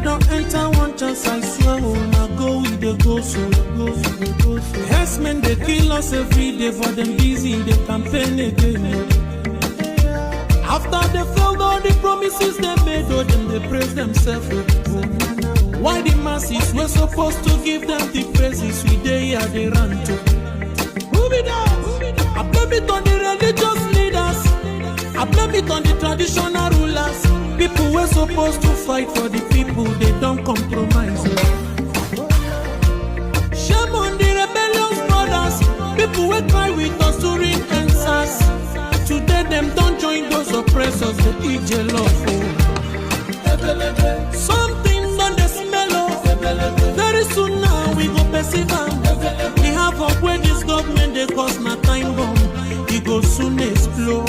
don't enter one chance, I swear, oh, now go with the go so. Yes, men, they kill us every day, for them busy, they campaign again. After they failed all the promises they made, oh, then they praise themselves. Why the masses were supposed to give them the praises we they here they run to? Move it down. I blame it on the religious leaders. I blame it on the traditional rulers. People were supposed to fight for the people, they don't compromise. Shame on the rebellious brothers. People will cry with us during answers. Today them don't join those oppressors, they eat your love. Something on the smell of. Very soon now we go perceive them. We have up where this government they cause my time bomb. It go soon explode.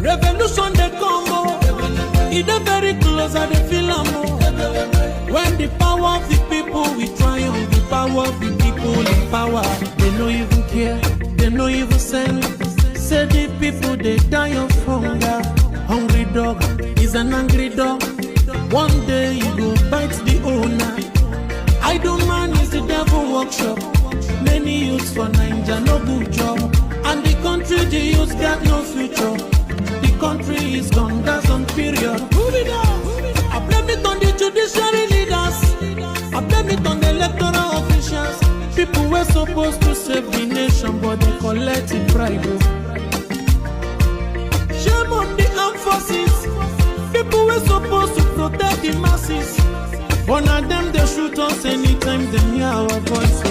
Revolution they come. It is very close and they feel when the power of the people we triumph, the power of the people in power. They no even care, they no even send. Say the people they die of hunger. Hungry dog is an angry dog. One day you go bite the owner. Idle man is the devil workshop. Many youths for Nigeria no good job. And the country the youths got no future. The country is gone, that's on period. Move it down. I blame it on the judiciary leaders. I blame it on the electoral officials. People were supposed to save the nation, but they collect in bribe. Shame on the armed forces. People were supposed to protect the masses. One of them they shoot us anytime they hear our voice.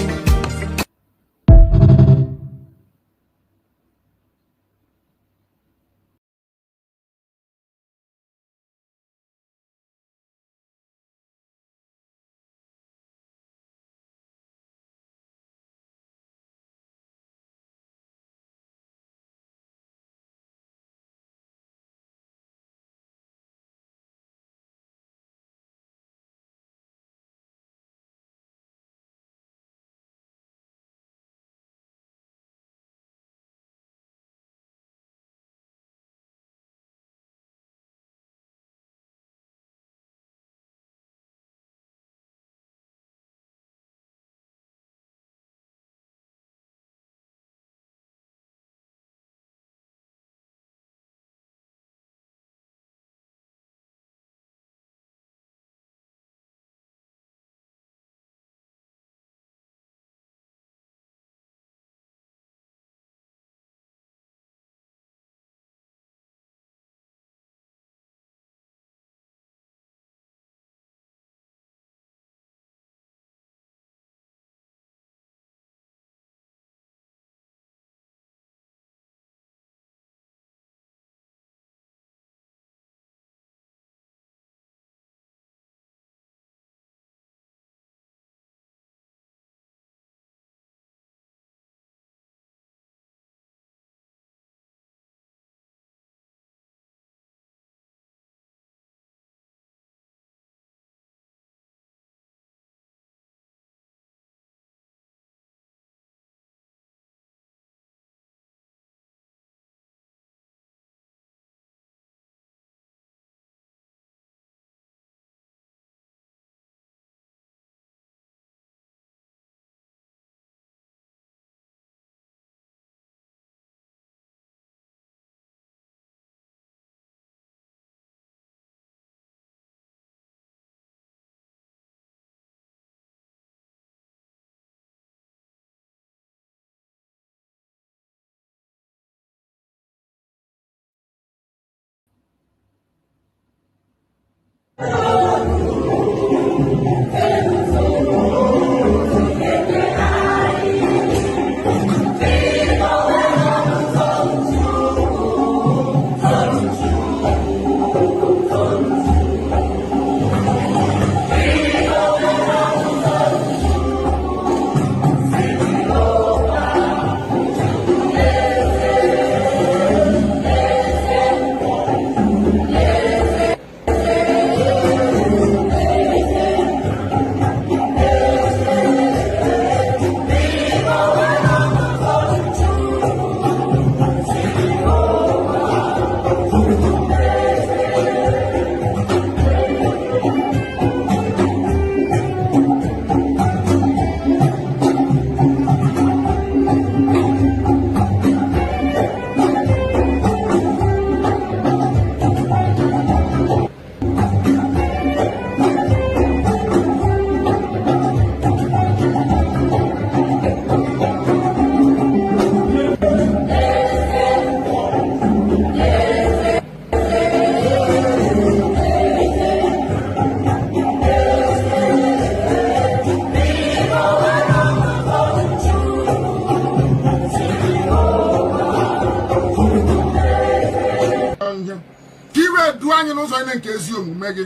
do anyị n'ụzọ ine nke ezi omume gị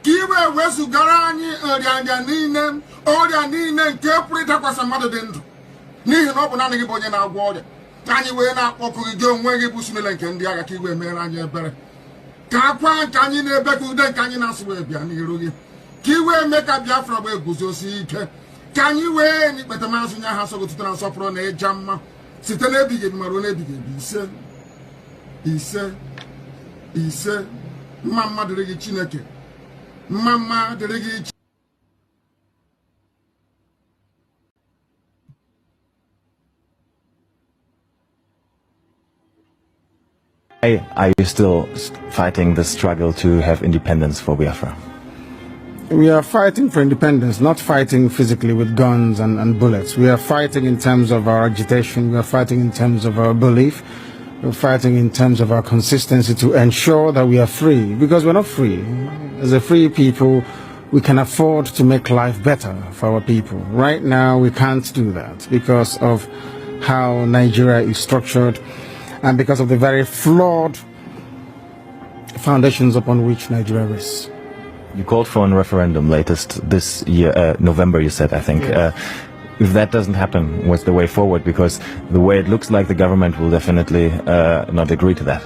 ka iwe wezugara anyị ọrịa niile ọrịa niile nke pụrụ ịdakwasị mmadụ dị ndụ n'ihi na ọ bụ naanị gị bụ onye na-agwọ ọrịa anyị wee na-akpọkụ gị onwe gị bụ Chineke nke ndị agha ka iwe mere anyị ebere ka akwa nke anyị na-ebe ka ude nke anyị na-asụ wee bịa n'iru gị ka iwe mee ka Biafra wee guzosi ike ka anyị wee n'ikpete maazị nye ha sọgotụta na nsọpụrụ na ịja mma site n'ebighị ebi ma ruo n'ebighị ebi ise mma dịrị gị Chineke mma dịrị gị Are you still fighting the struggle to have independence for Biafra? We are fighting for independence, not fighting physically with guns and bullets. We are fighting in terms of our agitation. We are fighting in terms of our belief. We're fighting in terms of our consistency to ensure that we are free, because we're not free. As a free people, we can afford to make life better for our people. Right now, we can't do that because of how Nigeria is structured and because of the very flawed foundations upon which Nigeria rests. You called for a referendum latest this year, November, you said, I think. Yes. If that doesn't happen, what's the way forward? Because the way it looks like the government will definitely not agree to that.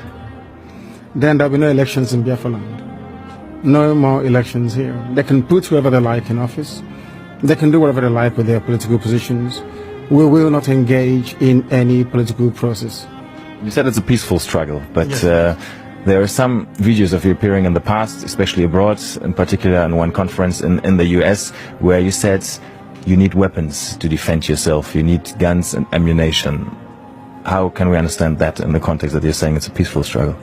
Then there'll be no elections in Biafra land. No more elections here. They can put whoever they like in office. They can do whatever they like with their political positions. We will not engage in any political process. You said it's a peaceful struggle, but yes. There are some videos of you appearing in the past, especially abroad, in particular in one conference in the US, where you said you need weapons to defend yourself, you need guns and ammunition. How can we understand that in the context that you're saying it's a peaceful struggle?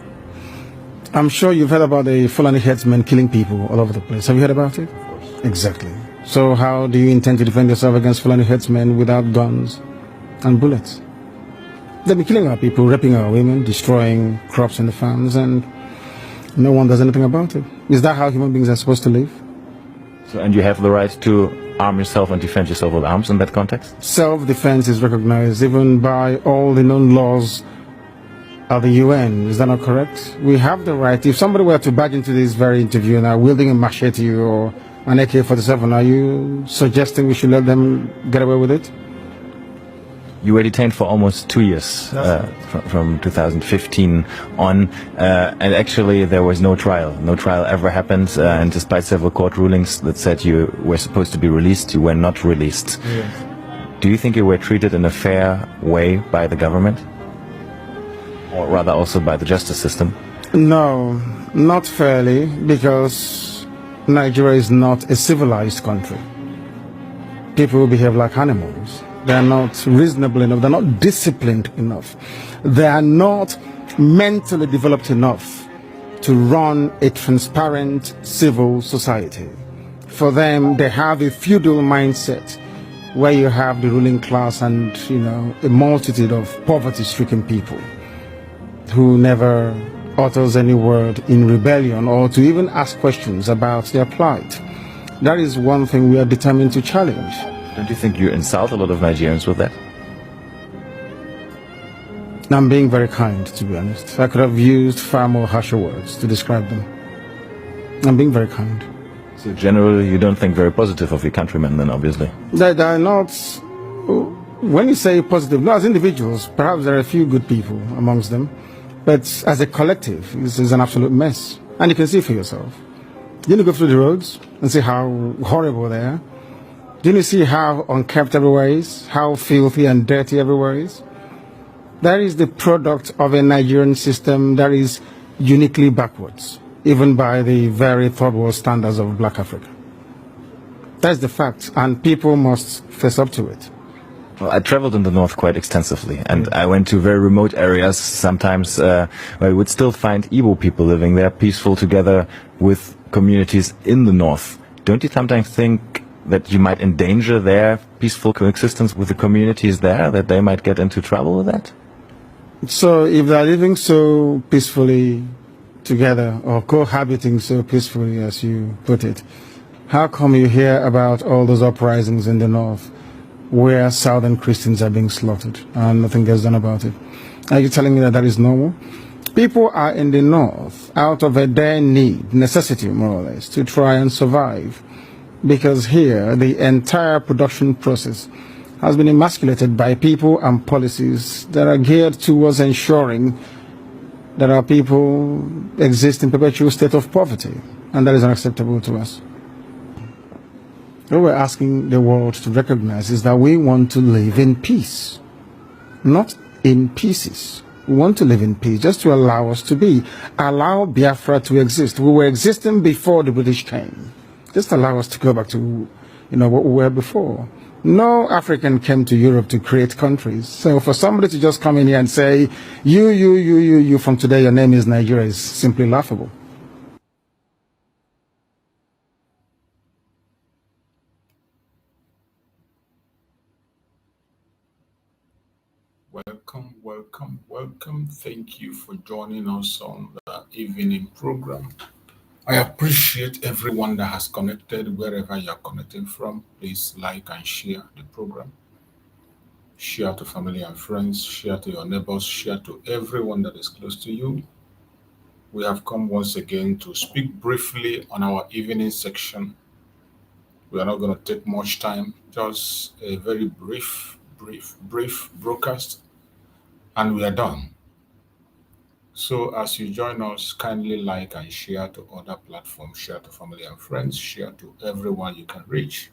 I'm sure you've heard about the Fulani headsmen killing people all over the place. Have you heard about it? Of course. Exactly. So how do you intend to defend yourself against Fulani headsmen without guns and bullets? They'll be killing our people, raping our women, destroying crops in the farms, and no one does anything about it. Is that how human beings are supposed to live? So, and you have the right to arm yourself and defend yourself with arms in that context? Self-defense is recognized even by all the known laws of the UN. Is that not correct? We have the right. If somebody were to barge into this very interview now wielding a machete or an AK-47, are you suggesting we should let them get away with it? You were detained for almost 2 years, from 2015 on, and actually there was no trial. No trial ever happened, and despite several court rulings that said you were supposed to be released, you were not released. Yes. Do you think you were treated in a fair way by the government? Or rather also by the justice system? No, not fairly, because Nigeria is not a civilized country. People behave like animals. They are not reasonable enough. They're not disciplined enough. They are not mentally developed enough to run a transparent civil society. For them, they have a feudal mindset where you have the ruling class and, a multitude of poverty-stricken people who never utters any word in rebellion or to even ask questions about their plight. That is one thing we are determined to challenge. Don't you think you insult a lot of Nigerians with that? I'm being very kind, to be honest. I could have used far more harsher words to describe them. I'm being very kind. So generally you don't think very positive of your countrymen then, obviously? They are not... When you say positive, no, as individuals, perhaps there are a few good people amongst them. But as a collective, this is an absolute mess. And you can see for yourself. Didn't you go through the roads and see how horrible they are? Didn't you see how unkempt everywhere is? How filthy and dirty everywhere is? That is the product of a Nigerian system that is uniquely backwards, even by the very third world standards of Black Africa. That's the fact, and people must face up to it. Well, I traveled in the north quite extensively, and I went to very remote areas sometimes where you would still find Igbo people living there, peaceful together with communities in the north. Don't you sometimes think that you might endanger their peaceful coexistence with the communities there, that they might get into trouble with that? So if they're living so peacefully together, or cohabiting so peacefully as you put it, how come you hear about all those uprisings in the north where southern Christians are being slaughtered and nothing gets done about it? Are you telling me that that is normal? People are in the north out of a dire need, necessity more or less, to try and survive. Because here, the entire production process has been emasculated by people and policies that are geared towards ensuring that our people exist in perpetual state of poverty. And that is unacceptable to us. What we're asking the world to recognize is that we want to live in peace, not in pieces. We want to live in peace just to allow us to be. Allow Biafra to exist. We were existing before the British came. Just allow us to go back to, what we were before. No African came to Europe to create countries. So for somebody to just come in here and say, you, from today your name is Nigeria is simply laughable. Welcome. Thank you for joining us on the evening program. I appreciate everyone that has connected wherever you're connecting from. Please like and share the program. Share to family and friends, share to your neighbors, share to everyone that is close to you. We have come once again to speak briefly on our evening section. We are not going to take much time, just a very brief broadcast, and we are done. So as you join us, kindly like and share to other platforms, share to family and friends, share to everyone you can reach.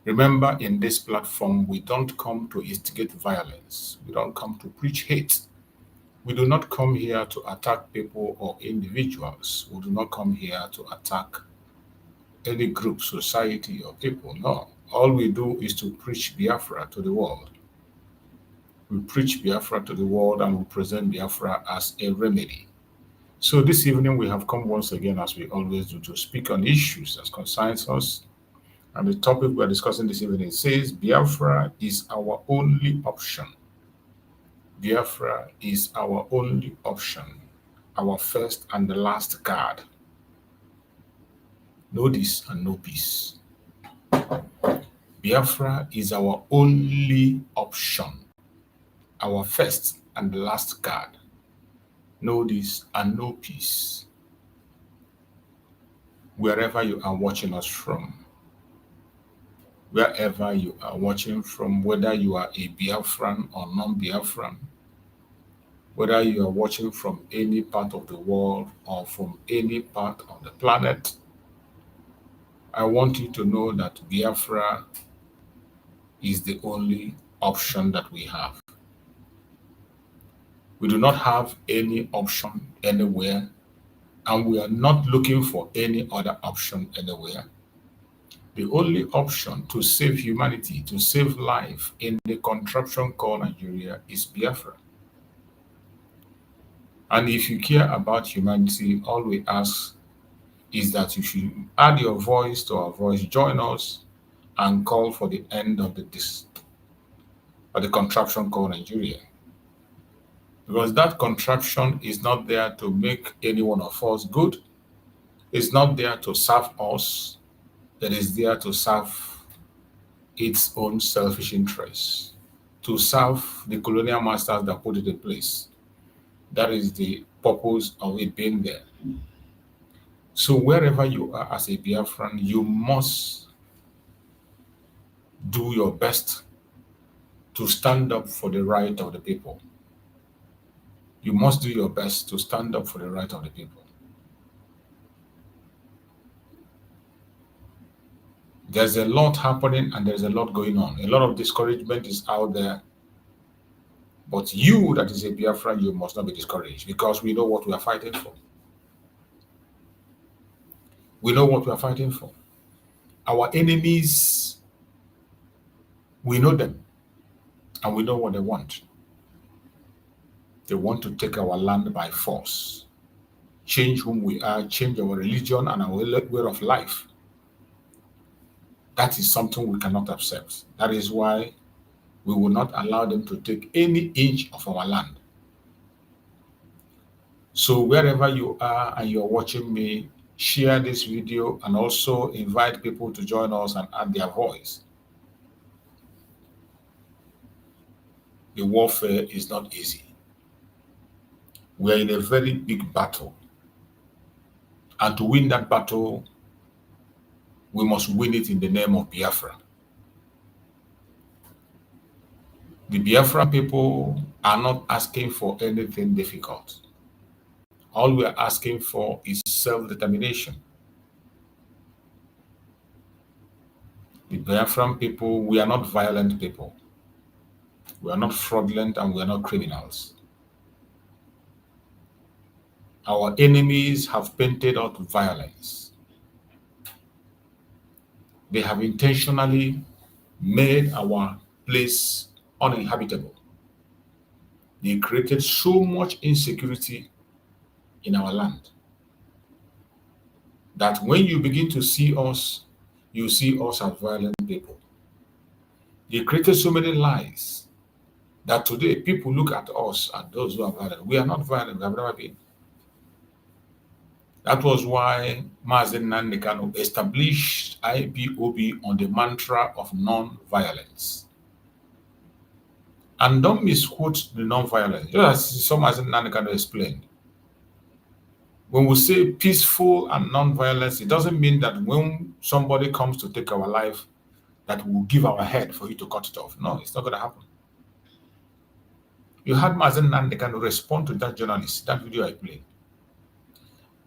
Remember, in this platform, we don't come to instigate violence. We don't come to preach hate. We do not come here to attack people or individuals. We do not come here to attack any group, society, or people. No. All we do is to preach Biafra to the world. We preach Biafra to the world and we present Biafra as a remedy. So this evening we have come once again, as we always do, to speak on issues that concerns us. And the topic we are discussing this evening says, Biafra is our only option. Biafra is our only option, our first and the last guard. No this and no peace. Biafra is our only option, our first and the last guard. No this and no peace. Wherever you are watching us from, wherever you are watching from, whether you are a Biafran or non-Biafran, whether you are watching from any part of the world or from any part of the planet, I want you to know that Biafra is the only option that we have. We do not have any option anywhere, and we are not looking for any other option anywhere. The only option to save humanity, to save life in the contraption called Nigeria is Biafra. And if you care about humanity, all we ask is that you should add your voice to our voice, join us, and call for the end of the contraption called Nigeria. Because that contraption is not there to make any one of us good. It's not there to serve us. It is there to serve its own selfish interests, to serve the colonial masters that put it in place. That is the purpose of it being there. So wherever you are as a Biafran, you must do your best to stand up for the right of the people. You must do your best to stand up for the right of the people. There's a lot happening and there's a lot going on. A lot of discouragement is out there. But you that is a Biafran, you must not be discouraged, because we know what we are fighting for. We know what we are fighting for. Our enemies, we know them, and we know what they want. They want to take our land by force, change whom we are, change our religion and our way of life. That is something we cannot accept. That is why we will not allow them to take any inch of our land. So wherever you are and you're watching me, share this video and also invite people to join us and add their voice. The warfare is not easy. We are in a very big battle. And to win that battle, we must win it in the name of Biafra. The Biafran people are not asking for anything difficult. All we are asking for is self-determination. The Biafran people, we are not violent people. We are not fraudulent and we are not criminals. Our enemies have painted out violence. They have intentionally made our place uninhabitable. They created so much insecurity in our land that when you begin to see us, you see us as violent people. They created so many lies that today people look at us as those who are violent. We are not violent, we have never been. That was why Mazen Nnamdi Kanu established IPOB on the mantra of non-violence. And don't misquote the non-violence. Just as some Mazen Nnamdi Kanu explained. When we say peaceful and non-violence, it doesn't mean that when somebody comes to take our life, that we'll give our head for you to cut it off. No, it's not going to happen. You had Mazen Nnamdi Kanu respond to that journalist, that video I played.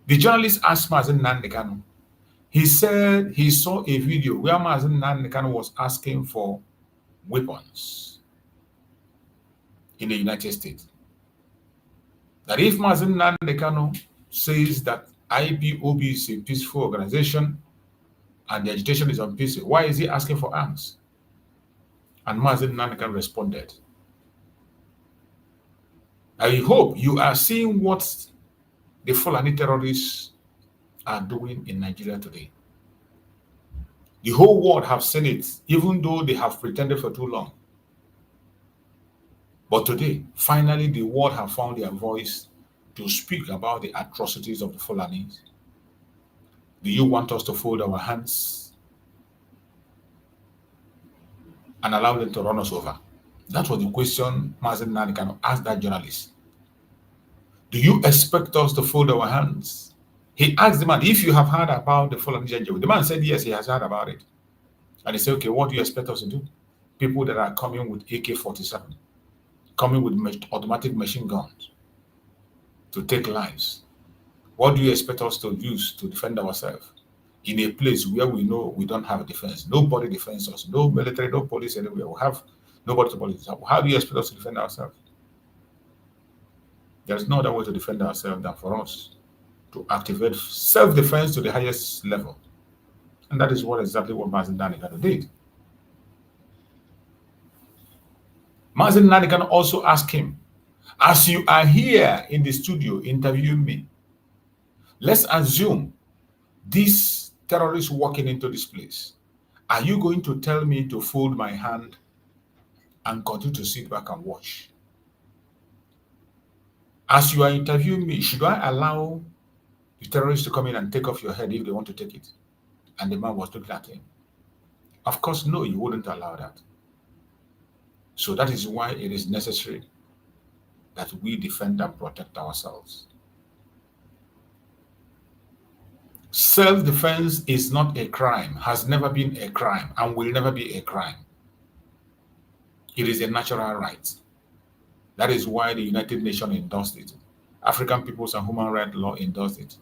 The journalist asked Mazen Nnamdi Kanu. He said he saw a video where Mazen Nnamdi Kanu was asking for weapons in the United States. That if Mazen Nnamdi Kanu says that IPOB is a peaceful organization and the agitation is unpeaceful, why is he asking for arms? And Mazen Nnamdi Kanu responded. I hope you are seeing what the Fulani terrorists are doing in Nigeria today. The whole world have seen it, even though they have pretended for too long. But today, finally, the world have found their voice to speak about the atrocities of the Fulanis. Do you want us to fold our hands and allow them to run us over? That was the question Mazen Nnamdi Kanu asked that journalist. Do you expect us to fold our hands? He asked the man, if you have heard about the Fulani Janjaweed. The man said, yes, he has heard about it. And he said, okay, what do you expect us to do? People that are coming with AK-47, coming with automatic machine guns to take lives. What do you expect us to use to defend ourselves in a place where we know we don't have a defense? Nobody defends us. No military, no police anywhere. We have nobody to police. How do you expect us to defend ourselves? There's no other way to defend ourselves than for us to activate self-defense to the highest level. And that is exactly what Mazen Nnamdi Kanu did. Mazen Nnamdi Kanu also asked him, as you are here in the studio interviewing me, let's assume these terrorists walking into this place. Are you going to tell me to fold my hand and continue to sit back and watch? As you are interviewing me, should I allow the terrorists to come in and take off your head if they want to take it? And the man was looking at him. Of course, no, you wouldn't allow that. So that is why it is necessary that we defend and protect ourselves. Self-defense is not a crime, has never been a crime, and will never be a crime. It is a natural right. That is why the United Nations endorsed it. African Peoples and Human Rights Law endorsed it.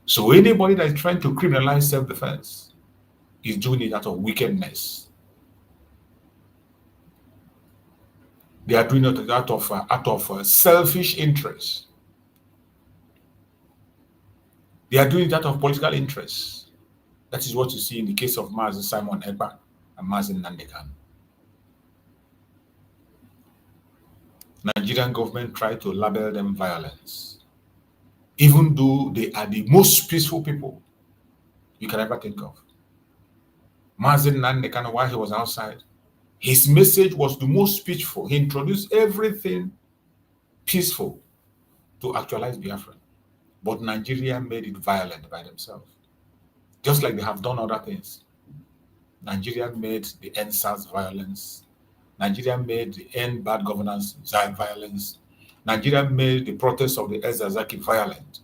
So anybody that is trying to criminalize self-defense is doing it out of wickedness. They are doing it out of selfish interest. They are doing it out of political interest. That is what you see in the case of Mazi Simon Ekpa and Mazi Nnamdi Kanu. Nigerian government tried to label them violence, even though they are the most peaceful people you can ever think of. Mazi Nnamdi Kanu, while he was outside, his message was the most peaceful. He introduced everything peaceful to actualize Biafra. But Nigeria made it violent by themselves, just like they have done other things. Nigeria made the NSAS violence. Nigeria made the end bad governance violence. Nigeria made the protests of the Ezazaki violent.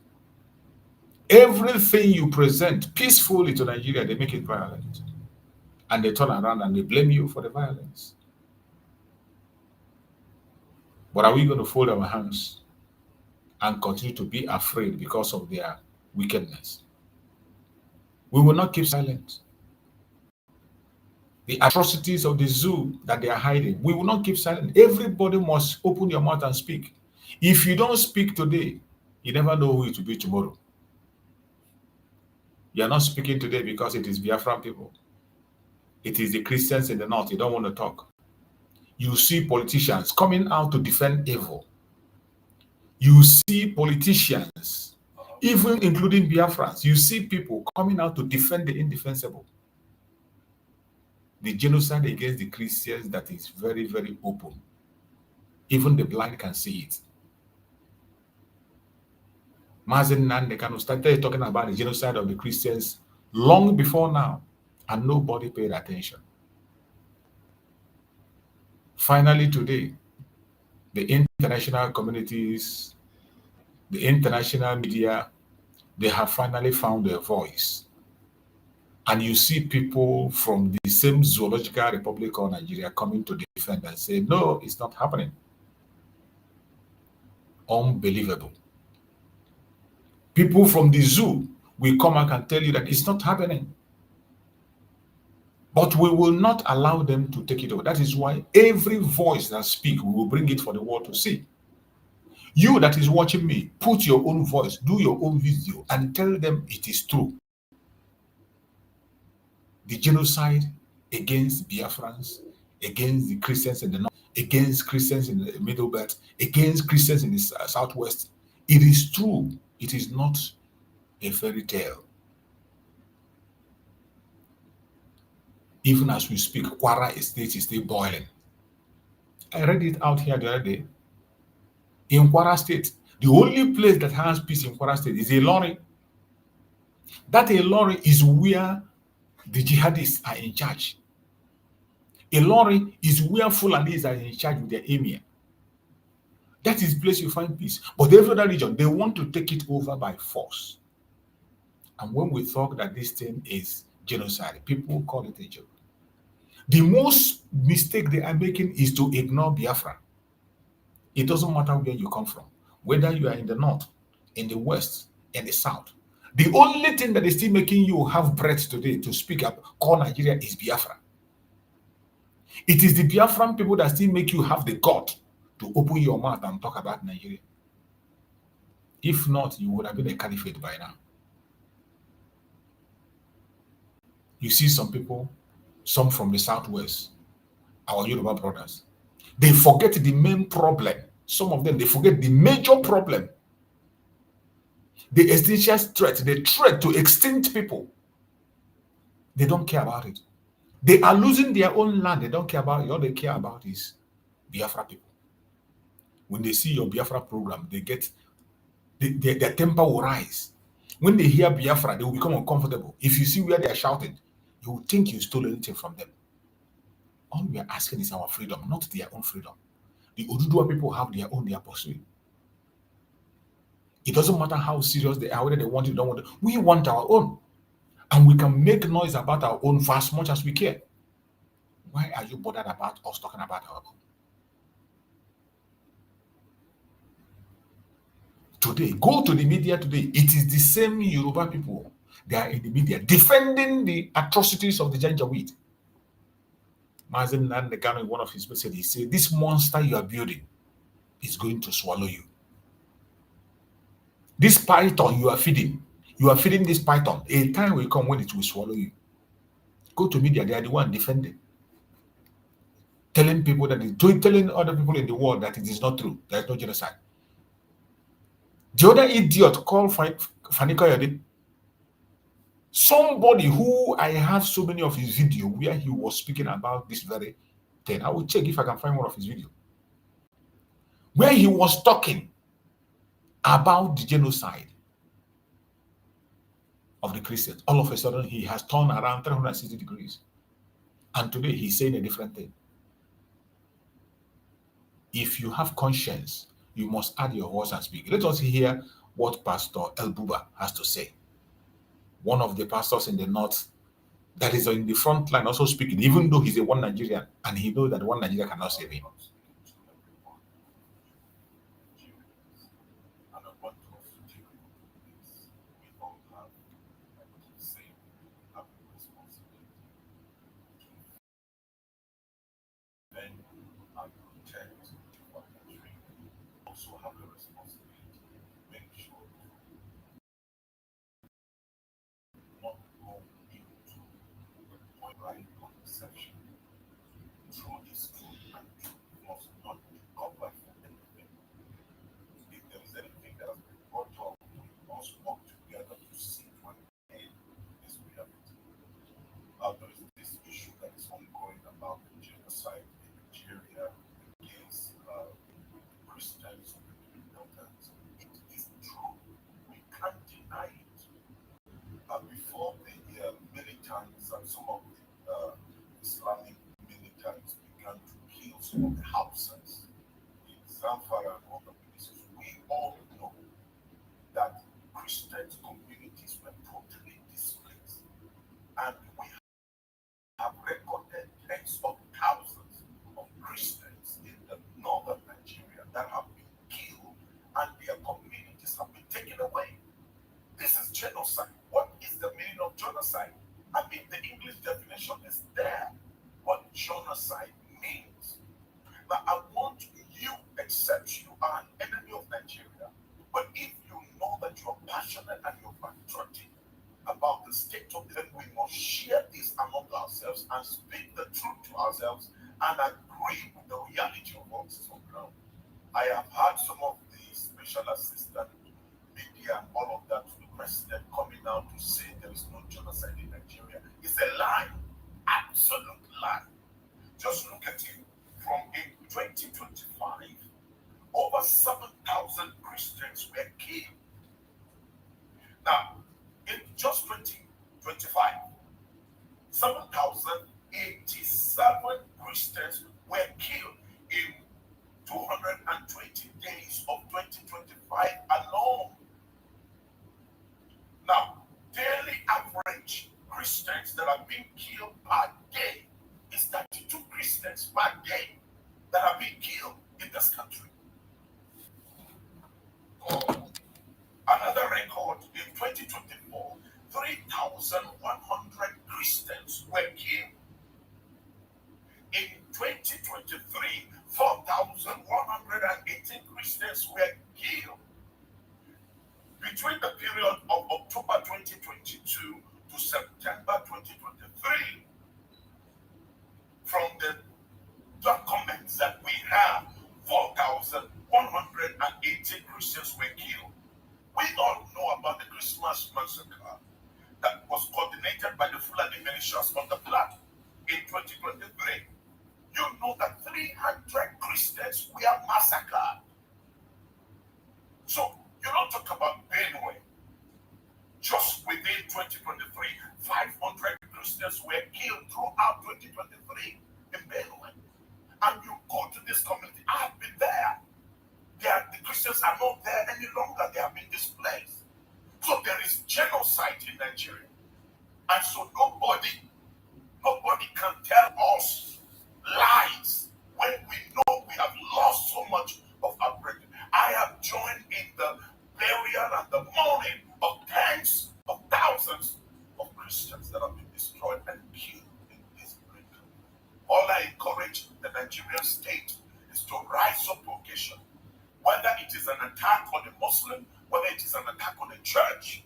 Everything you present peacefully to Nigeria, they make it violent. And they turn around and they blame you for the violence. But are we going to fold our hands and continue to be afraid because of their wickedness? We will not keep silent. The atrocities of the zoo that they are hiding, we will not keep silent. Everybody must open your mouth and speak. If you don't speak today, you never know who it will be tomorrow. You are not speaking today because it is Biafran people. It is the Christians in the north. You don't want to talk. You see politicians coming out to defend evil. You see politicians, even including Biafrans, you see people coming out to defend the indefensible. The genocide against the Christians that is very, very open. Even the blind can see it. Mazen Nandekano started talking about the genocide of the Christians long before now, and nobody paid attention. Finally, today, the international communities, the international media, they have finally found their voice. And you see people from the same zoological republic of Nigeria coming to defend and say, no, it's not happening. Unbelievable. People from the zoo will come back and tell you that it's not happening. But we will not allow them to take it over. That is why every voice that speaks, we will bring it for the world to see. You that is watching me, put your own voice, do your own video, and tell them it is true. The genocide against Biafrans, against the Christians in the north, against Christians in the middle belt, against Christians in the southwest, it is true. It is not a fairy tale. Even as we speak, Kwara Estate is still boiling. I read it out here the other day. In Kwara State, the only place that has peace in Kwara State is Ilorin. That Ilorin is where the jihadists are in charge. Ilorin is where Fulanis are in charge with their emir. That is the place you find peace. But every other region, they want to take it over by force. And when we talk that this thing is genocide, people call it a joke. The most mistake they are making is to ignore Biafra. It doesn't matter where you come from, whether you are in the north, in the west, in the south. The only thing that is still making you have breath today to speak up, call Nigeria, is Biafra. It is the Biafran people that still make you have the gut to open your mouth and talk about Nigeria. If not, you would have been a caliphate by now. You see some people, some from the southwest, our Yoruba brothers, they forget the main problem. Some of them, they forget the major problem. The existential threat, the threat to extinct people. They don't care about it. They are losing their own land. They don't care about it. All they care about is Biafra people. When they see your Biafra program, they get their temper will rise. When they hear Biafra, they will become uncomfortable. If you see where they are shouting, you will think you stole anything from them. All we are asking is our freedom, not their own freedom. The Oduduwa people have their own, they are pursuing. It doesn't matter how serious they are, whether they want it or don't want it. We want our own. And we can make noise about our own for as much as we care. Why are you bothered about us talking about our own? Today, go to the media today. It is the same Yoruba people. They are in the media defending the atrocities of the Janjaweed. Mazen Nandekano, in one of his messages, he said, this monster you are building is going to swallow you. This python you are feeding this python. A time will come when it will swallow you. Go to media, they are the one defending. Telling people that, telling other people in the world that it is not true. There is no genocide. The other idiot called Fanika Yade, somebody who I have so many of his videos where he was speaking about this very thing. I will check if I can find one of his videos. Where he was talking about the genocide of the Christians. All of a sudden, he has turned around 360 degrees. And today, he's saying a different thing. If you have conscience, you must add your voice and speak. Let us hear what Pastor El Buba has to say. One of the pastors in the north that is in the front line also speaking, even though he's a one Nigerian and he knows that one Nigeria cannot save him. There is this issue that is ongoing about the genocide in Nigeria against Christians and Biafrans. It is true. We can't deny it. Before the militants and some of the Islamic militants began to kill some of the Hausas in Zamfara and other places, we all know that Christian communities were totally displaced. And we have recorded tens of thousands of Christians in the northern Nigeria that have been killed and their communities have been taken away. This is genocide. What is the meaning of genocide? I mean, the English definition is there. What genocide means. But I want you, except you are an enemy of Nigeria, but if you know that you're passionate and you're patriotic about the state of the, we must share this among ourselves and speak the truth to ourselves and agree with the reality of what is on ground. I have heard some of the special assistant media and all of that to the president coming out to say there is no genocide in Nigeria. It's a lie, absolute lie. Just look at it. From in 2025, over 7,000 Christians were killed. Now, in just 2025, 7,087 Christians were killed in 220 days of 2025 alone. Now, daily average Christians that are being killed per day is 32 Christians per day that are being killed in this country. Another record in 2024, 3,100 Christians were killed. In 2023, 4,118 Christians were killed. Between the period of October 2022 to September 2023, from the documents that we have, 4,118 Christians were killed. We all know about the Christmas massacre that was coordinated by the Fulani militias on the Platte in 2023. You know that 300 Christians were massacred. So you don't talk about Benue. Just within 2023, 500 Christians were killed throughout 2023 in Benue. And you go to this community, I have been there. The Christians are not there any longer. They have been displaced. So there is genocide in Nigeria. And so nobody can tell us lies when we know we have lost so much of our brethren. I have joined in the burial and the mourning of tens of thousands of Christians that have been destroyed and killed in this great country. All I encourage the Nigerian state is to rise up to occasion. Whether it is an attack on a Muslim, whether it is an attack on a church,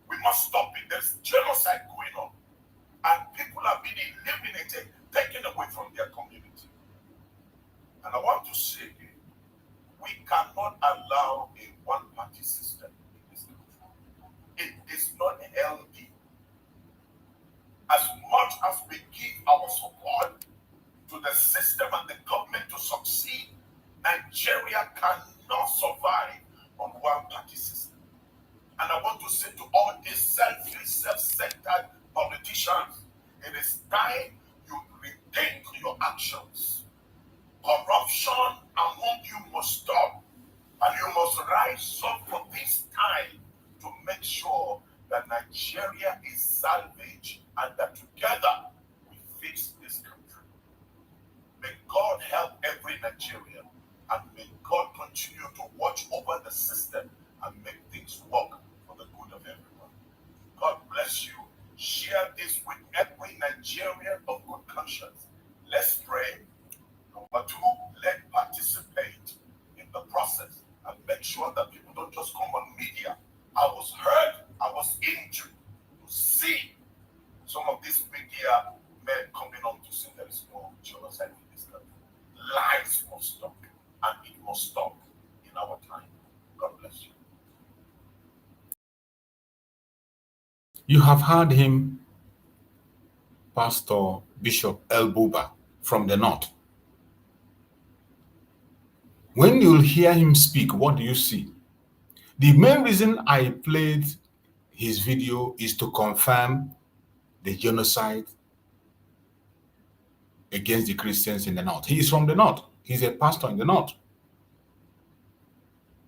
we must stop it. There's genocide going on. And people are being eliminated, taken away from their community. And I want to say again, we cannot allow a one-party system in this country. It is not healthy. As much as we give our support to the system and the government to succeed, Nigeria cannot survive on one-party system. And I want to say to all these selfish, self-centered politicians, it is time you rethink your actions. Corruption among you must stop. And you must rise up for this time to make sure that Nigeria is salvaged and that together we fix this country. May God help every Nigerian, and may God continue to watch over the system and make things work for the good of everyone. God bless you. Share this with every Nigerian of good conscience. Let's pray. Number two, let's participate in the process and make sure that people don't just come on media. I was heard, I was into to see some of these media men coming on to say there is no genocide in this country. Lies must stop, and it must stop in our time. God bless you. You have heard him, Pastor Bishop El Buba from the north. When you hear him speak, what do you see? The main reason I played his video is to confirm the genocide against the Christians in the north. He is from the north. He's a pastor in the north.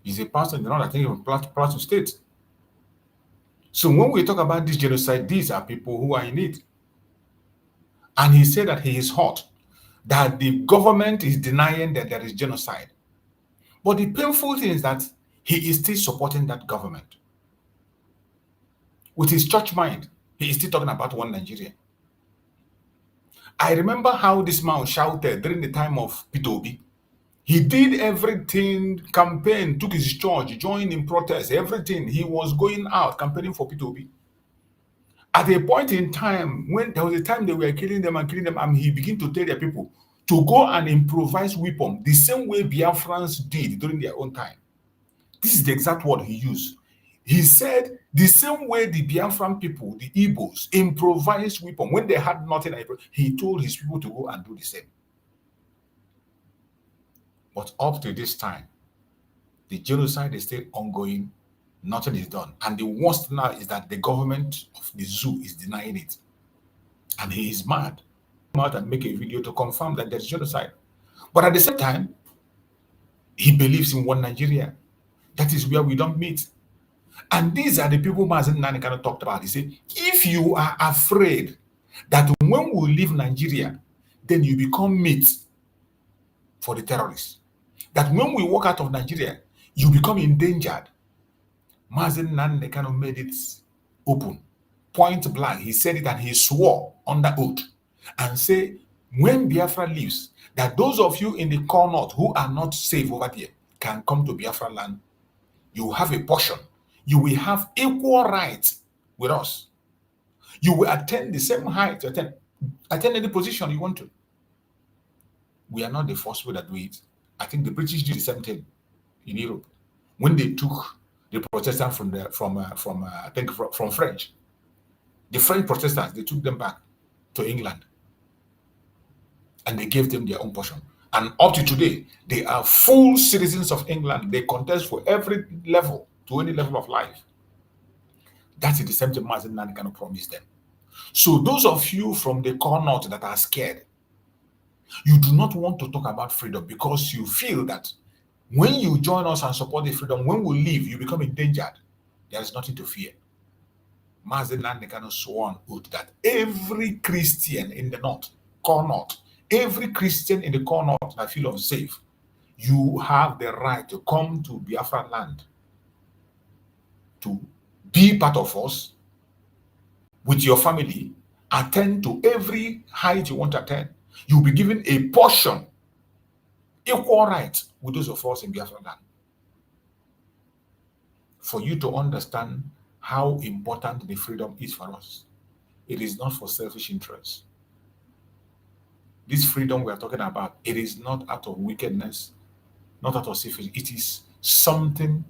He's a pastor in the north, I think, from Plateau State. So when we talk about this genocide, these are people who are in it. And he said that he is hot, that the government is denying that there is genocide. But the painful thing is that he is still supporting that government. With his church mind, he is still talking about one Nigeria. I remember how this man shouted during the time of P2B. He did everything, campaign, took his church, joined in protest, everything. He was going out campaigning for P2B. At a point in time, when there was a time they were killing them, and he began to tell their people to go and improvise weapons, the same way Biafrans did during their own time. This is the exact word he used. He said, the same way the Biafran people, the Igbos, improvised weapons when they had nothing, he told his people to go and do the same. But up to this time, the genocide is still ongoing. Nothing is done. And the worst now is that the government of the zoo is denying it. And he is mad. Come out and make a video to confirm that there's genocide. But at the same time, he believes in one Nigeria. That is where we don't meet. And these are the people Mazen Nani kind of talked about. He said, if you are afraid that when we leave Nigeria, then you become meat for the terrorists, that when we walk out of Nigeria, you become endangered. Mazen Nani kind of made it open, point blank. He said it and he swore under oath and say, when Biafra leaves, that those of you in the core north who are not safe over there can come to Biafra land. You have a portion. You will have equal rights with us. You will attend the same height, attend any position you want to. We are not the first people that do it. I think the British did the same thing in Europe when they took the Protestants from French. The French Protestants, they took them back to England and they gave them their own portion. And up to today, they are full citizens of England. They contest for every level, to any level of life. That is the same thing Mazen Nani kind of promised them. So those of you from the core north that are scared, you do not want to talk about freedom because you feel that when you join us and support the freedom, when we leave, you become endangered. There is nothing to fear. Mazen Nani kind of sworn oath that every Christian in the north, core north, every Christian in the core north that feel unsafe, you have the right to come to Biafra land to be part of us with your family, attend to every height you want to attend. You'll be given a portion, equal rights with those of us in Biafra land. For you to understand how important the freedom is for us. It is not for selfish interests. This freedom we are talking about, it is not out of wickedness, not out of selfish. It is something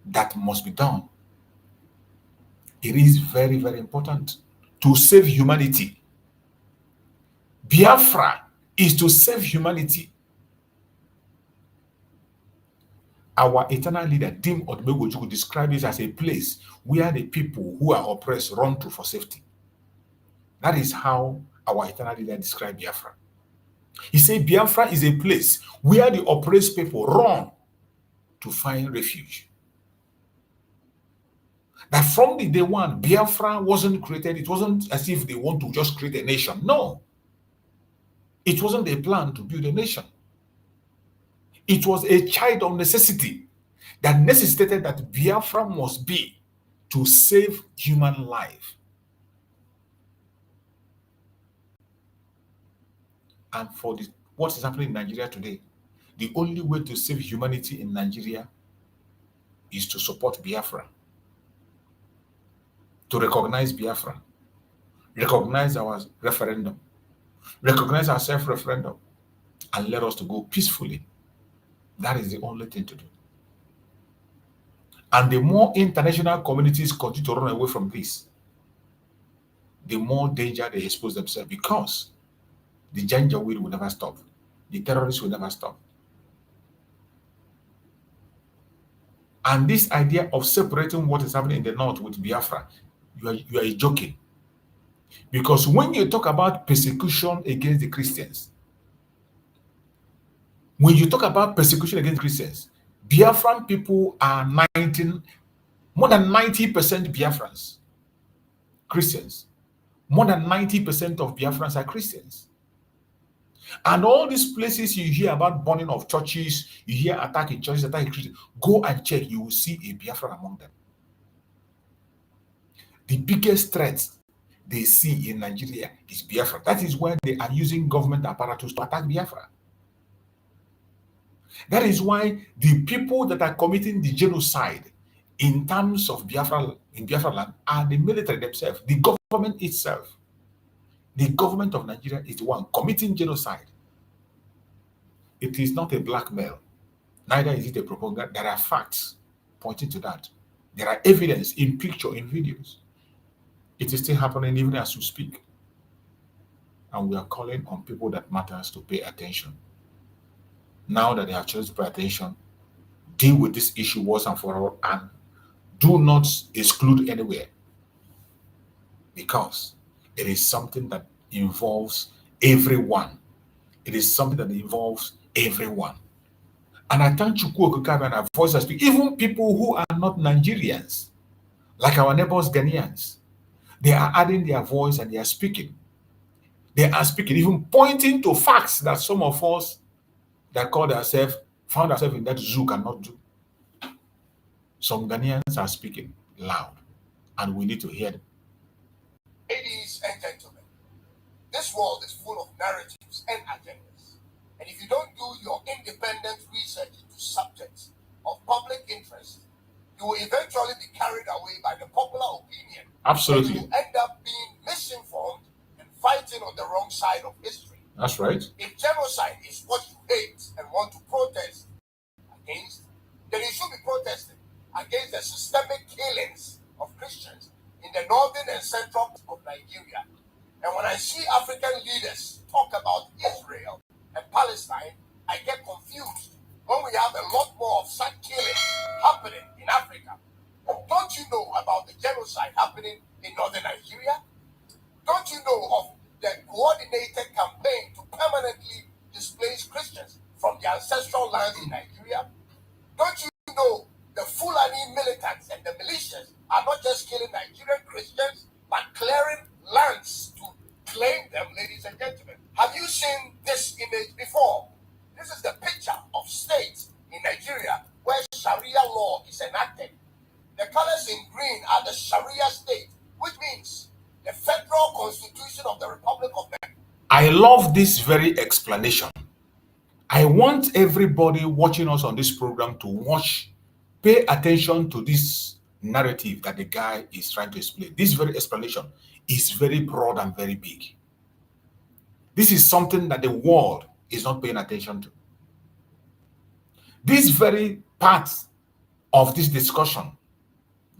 that must be done. It is very, very important to save humanity. Biafra is to save humanity. Our eternal leader, Dim Odmegojuku, described it as a place where the people who are oppressed run to for safety. That is how our eternal leader described Biafra. He said Biafra is a place where the oppressed people run to find refuge. That from the day one, Biafra wasn't created. It wasn't as if they want to just create a nation. No. It wasn't a plan to build a nation. It was a child of necessity that necessitated that Biafra must be to save human life. And for what is happening in Nigeria today, the only way to save humanity in Nigeria is to support Biafra, to recognize Biafra, recognize our referendum, recognize our self-referendum, and let us to go peacefully. That is the only thing to do. And the more international communities continue to run away from this, the more danger they expose themselves, because the Janjaweed will never stop. The terrorists will never stop. And this idea of separating what is happening in the north with Biafra, you are joking. Because when you talk about persecution against the Christians, when you talk about persecution against Christians, Biafran people are more than 90% Biafrans, Christians. More than 90% of Biafrans are Christians. And all these places you hear about burning of churches, you hear attacking churches, attacking Christians, go and check, you will see a Biafran among them. The biggest threat they see in Nigeria is Biafra. That is why they are using government apparatus to attack Biafra. That is why the people that are committing the genocide in terms of Biafra, in Biafra land, are the military themselves, the government itself. The government of Nigeria is the one committing genocide. It is not a blackmail. Neither is it a propaganda. There are facts pointing to that. There are evidence in picture, in videos. It is still happening even as we speak. And we are calling on people that matters to pay attention. Now that they have chosen to pay attention, deal with this issue once and for all, and do not exclude anywhere, because it is something that involves everyone. It is something that involves everyone. And I thank Chukwu Okukabe and our voice that speak, even people who are not Nigerians, like our neighbors Ghanaians, they are adding their voice and they are speaking. They are speaking, even pointing to facts that some of us that called ourselves, found ourselves in that zoo cannot do. Some Ghanaians are speaking loud, and we need to hear them. Ladies and gentlemen, this world is full of narratives and agendas. And if you don't do your independent research into subjects of public interest, you will eventually be carried away by the popular opinion. Absolutely. And you end up being misinformed and fighting on the wrong side of history. That's right. If genocide is what you hate and want to protest against, then you should be protesting against the systemic killings of Christians in the northern and central of Nigeria. And when I see African leaders talk about Israel and Palestine, I get confused when we have a lot more of such killing happening in Africa. Don't you know about the genocide happening in northern Nigeria? Don't you know of the coordinated campaign to permanently displace Christians from their ancestral lands in Nigeria? Don't you know the Fulani militants and the militias are not just killing Nigerian Christians, but clearing lands to claim them, ladies and gentlemen? Have you seen this image before? This is the picture of states in Nigeria where Sharia law is enacted. The colors in green are the Sharia state, which means the federal constitution of the Republic of Nigeria. I love this very explanation. I want everybody watching us on this program to pay attention to this narrative that the guy is trying to explain. This very explanation is very broad and very big. This is something that the world is not paying attention to. This very part of this discussion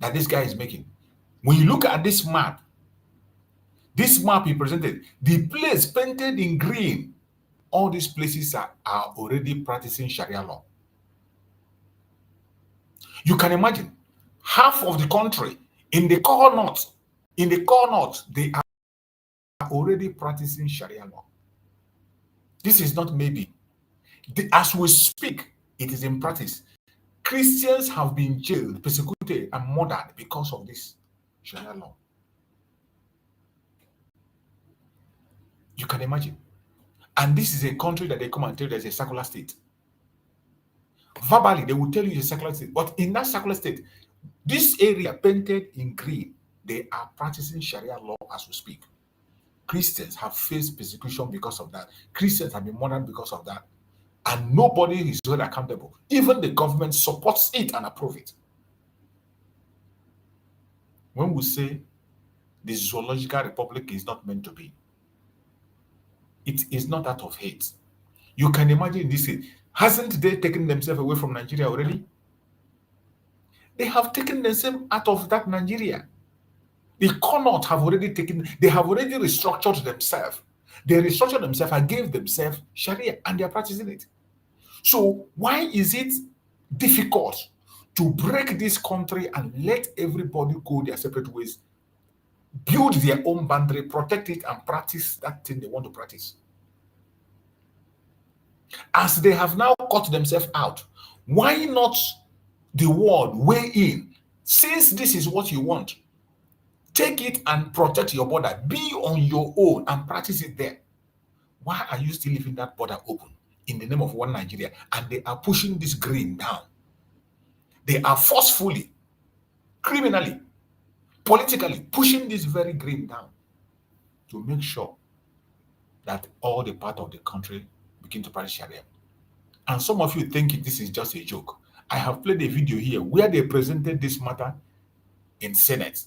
that this guy is making, when you look at this map he presented, the place painted in green, all these places are already practicing Sharia law. You can imagine half of the country in the core north, they are already practicing Sharia law. This is not maybe. As we speak, it is in practice. Christians have been jailed, persecuted, and murdered because of this Sharia law. You can imagine. And this is a country that they come and tell you there's a secular state. Verbally, they will tell you it's a secular state. But in that secular state, this area painted in green, they are practicing Sharia law as we speak. Christians have faced persecution because of that. Christians have been murdered because of that. And nobody is held accountable. Even the government supports it and approves it. When we say the zoological republic is not meant to be, it is not out of hate. You can imagine this. Hasn't they taken themselves away from Nigeria already? They have taken themselves out of that Nigeria. The Connaught have already they have already restructured themselves. They restructured themselves and gave themselves Sharia, and they are practicing it. So why is it difficult to break this country and let everybody go their separate ways, build their own boundary, protect it, and practice that thing they want to practice? As they have now cut themselves out, why not the world weigh in? Since this is what you want, take it and protect your border. Be on your own and practice it there. Why are you still leaving that border open in the name of one Nigeria? And they are pushing this green down. They are forcefully, criminally, politically pushing this very green down to make sure that all the part of the country begin to practice Sharia. And some of you think this is just a joke. I have played a video here where they presented this matter in Senate.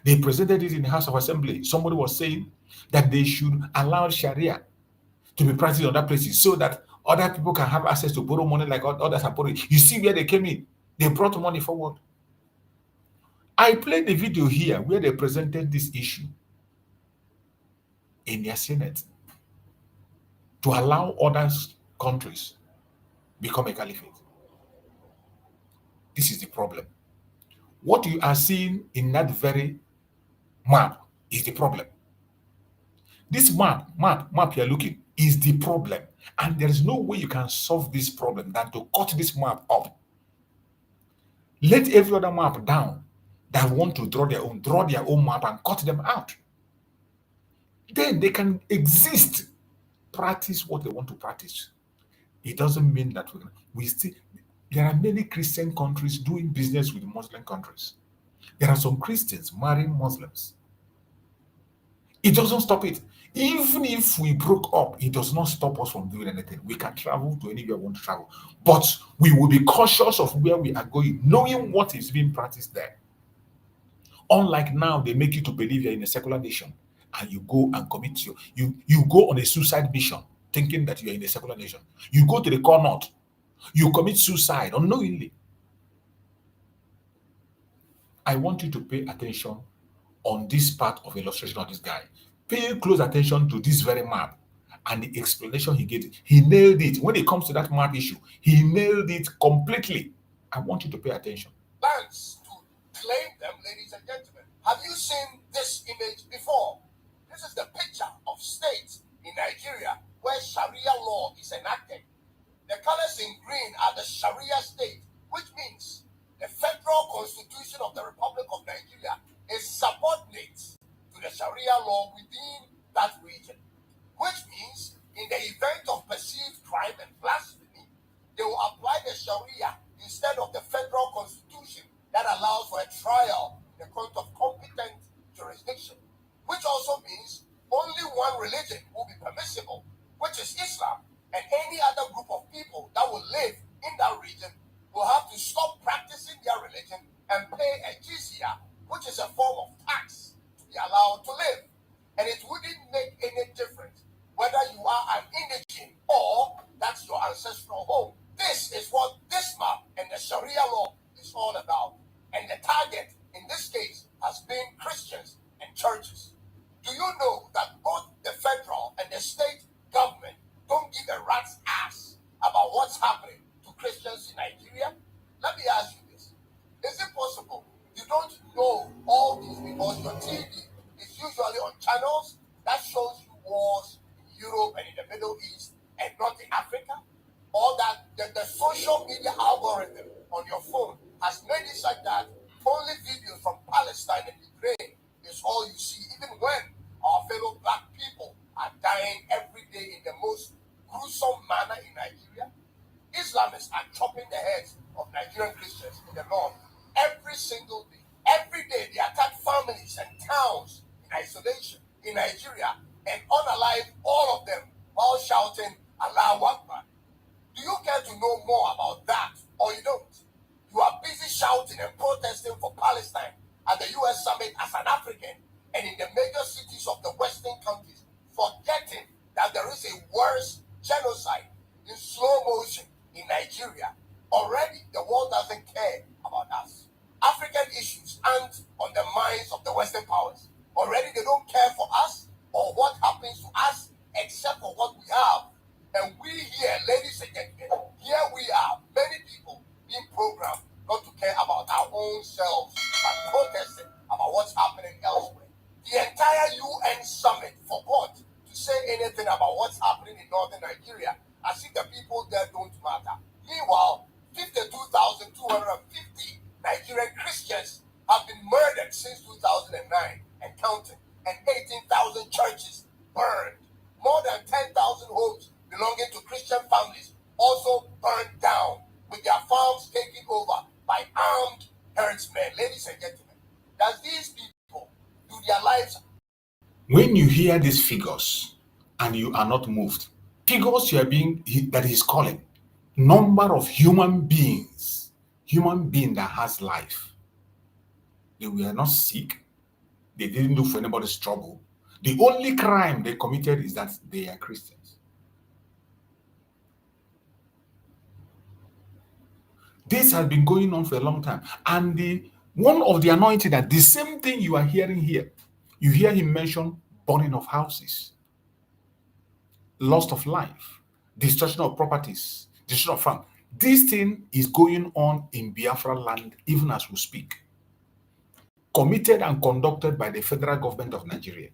They presented it in the House of Assembly. Somebody was saying that they should allow Sharia to be practiced in other places so that other people can have access to borrow money like others are borrowing. You see where they came in. They brought money forward. I played the video here where they presented this issue in their Senate to allow other countries become a caliphate. This is the problem. What you are seeing in that very map is the problem. This map you're looking is the problem. And there is no way you can solve this problem than to cut this map up. Let every other map down that want to draw their own map and cut them out. Then they can exist, practice what they want to practice. It doesn't mean that we still, there are many Christian countries doing business with Muslim countries. There are some Christians marrying Muslims. It doesn't stop it. Even if we broke up, it does not stop us from doing anything. We can travel to anywhere we want to travel. But we will be cautious of where we are going, knowing what is being practiced there. Unlike now, they make you to believe you're in a secular nation and you go and commit you go on a suicide mission thinking that you're in a secular nation. You go to the Connaught, you commit suicide unknowingly. I want you to pay attention on this part of illustration of this guy. Pay close attention to this very map and the explanation he gave. He nailed it. When it comes to that map issue, he nailed it completely. I want you to pay attention. Lands to claim them, ladies and gentlemen. Have you seen this image before? This is the picture of states in Nigeria where Sharia law is enacted. The colors in green are the Sharia state, which means the federal constitution of the Republic of Nigeria is subordinate to the Sharia law within that region, which means in the event of perceived crime and blasphemy, they will apply the Sharia instead of the federal constitution that allows for a trial in the court of competent jurisdiction, which also means only one religion will be permissible, which is Islam, and any other group of people that will live in that region will have to stop practicing their religion and pay a jizya, which is a form of tax, to be allowed to live. And it wouldn't make any difference whether you are an indigene or that's your ancestral home. This is what this map and the Sharia law is all about. And the target in this case has been Christians and churches. Do you know that both the federal and the state government don't give a rat's ass about what's happening to Christians in Nigeria? Let me ask you this. Is it possible you don't know all this because your TV is usually on channels that shows you wars in Europe and in the Middle East and not in Africa? Or that the social media algorithm Every day they attack families and towns in isolation in Nigeria and unalive all of them while shouting Allahu Akbar. Do you care to know more about that or you don't? You are busy shouting and protesting for Palestine at the US summit as an African and in the major cities of the Western countries, forgetting that there is a worse genocide in slow motion in Nigeria. Already, the world doesn't care about us. African issues aren't on the minds of the Western powers. Already, they don't care for us or what happens to us except for what we have. And we here, ladies and gentlemen, here we are, many people being programmed not to care about our own selves, but protesting about what's happening elsewhere. The entire UN summit forgot to say anything about what's happening in northern Nigeria, as if the people there don't matter. Meanwhile, 52,250 Nigerian Christians have been murdered since 2009 and counting, and 18,000 churches burned. More than 10,000 homes belonging to Christian families also burned down, with their farms taken over by armed herdsmen. Ladies and gentlemen, does these people do their lives? When you hear these figures and you are not moved, figures you are being that he's calling, number of human being that has life. They were not sick. They didn't look for anybody's trouble. The only crime they committed is that they are Christians. This has been going on for a long time. And one of the anointing that the same thing you are hearing here, you hear him mention burning of houses, loss of life, destruction of properties, destruction of farm. This thing is going on in Biafra land even as we speak. Committed and conducted by the federal government of Nigeria.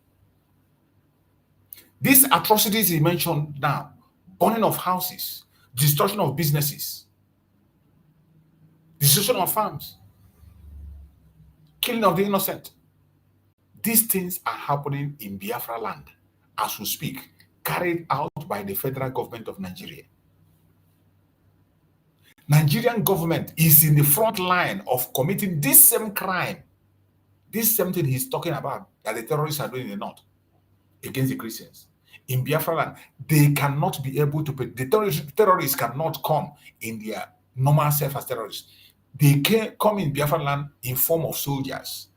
These atrocities he mentioned now, burning of houses, destruction of businesses, destruction of farms, killing of the innocent. These things are happening in Biafra land as we speak, carried out by the federal government of Nigeria. Nigerian government is in the front line of committing this same crime, this same thing he's talking about that the terrorists are doing in the north against the Christians. In Biafra land, they cannot be able to, the terrorists cannot come in their normal self as terrorists. They can come in Biafra land in form of soldiers,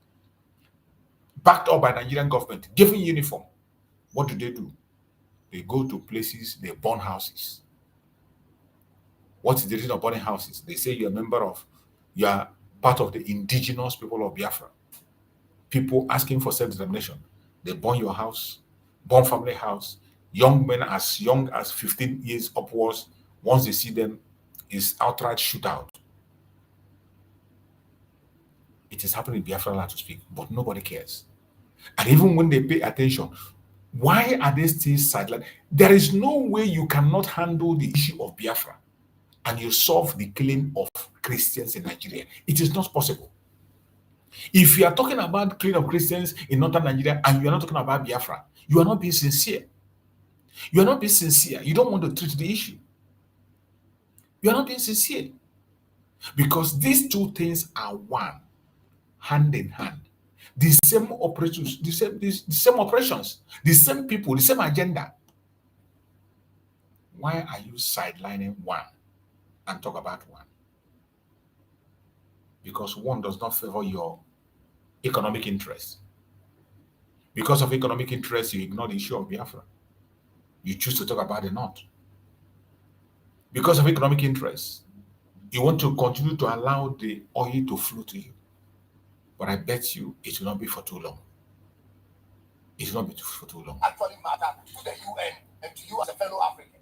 backed up by Nigerian government, given uniform. What do? They go to places, they burn houses. What is the reason of burning houses? They say you're a member of, you are part of the indigenous people of Biafra. People asking for self-determination. They burn your house, burn family house. Young men as young as 15 years upwards, once they see them, is outright shootout. It is happening in Biafra land to speak, but nobody cares. And even when they pay attention, why are they still sidelined? There is no way you cannot handle the issue of Biafra and you solve the killing of Christians in Nigeria. It is not possible. If you are talking about killing of Christians in northern Nigeria and you are not talking about Biafra, you are not being sincere. You are not being sincere. You don't want to treat the issue. You are not being sincere. Because these two things are one, hand in hand. The same operations, the same operations, the same people, the same agenda. Why are you sidelining one and talk about one? Because one does not favor your economic interest. Because of economic interest, you ignore the issue of Biafra. You choose to talk about the North. Because of economic interest, you want to continue to allow the oil to flow to you. But I bet you it will not be for too long. It will not be for too long. Actually matter to the UN and to you as a fellow African.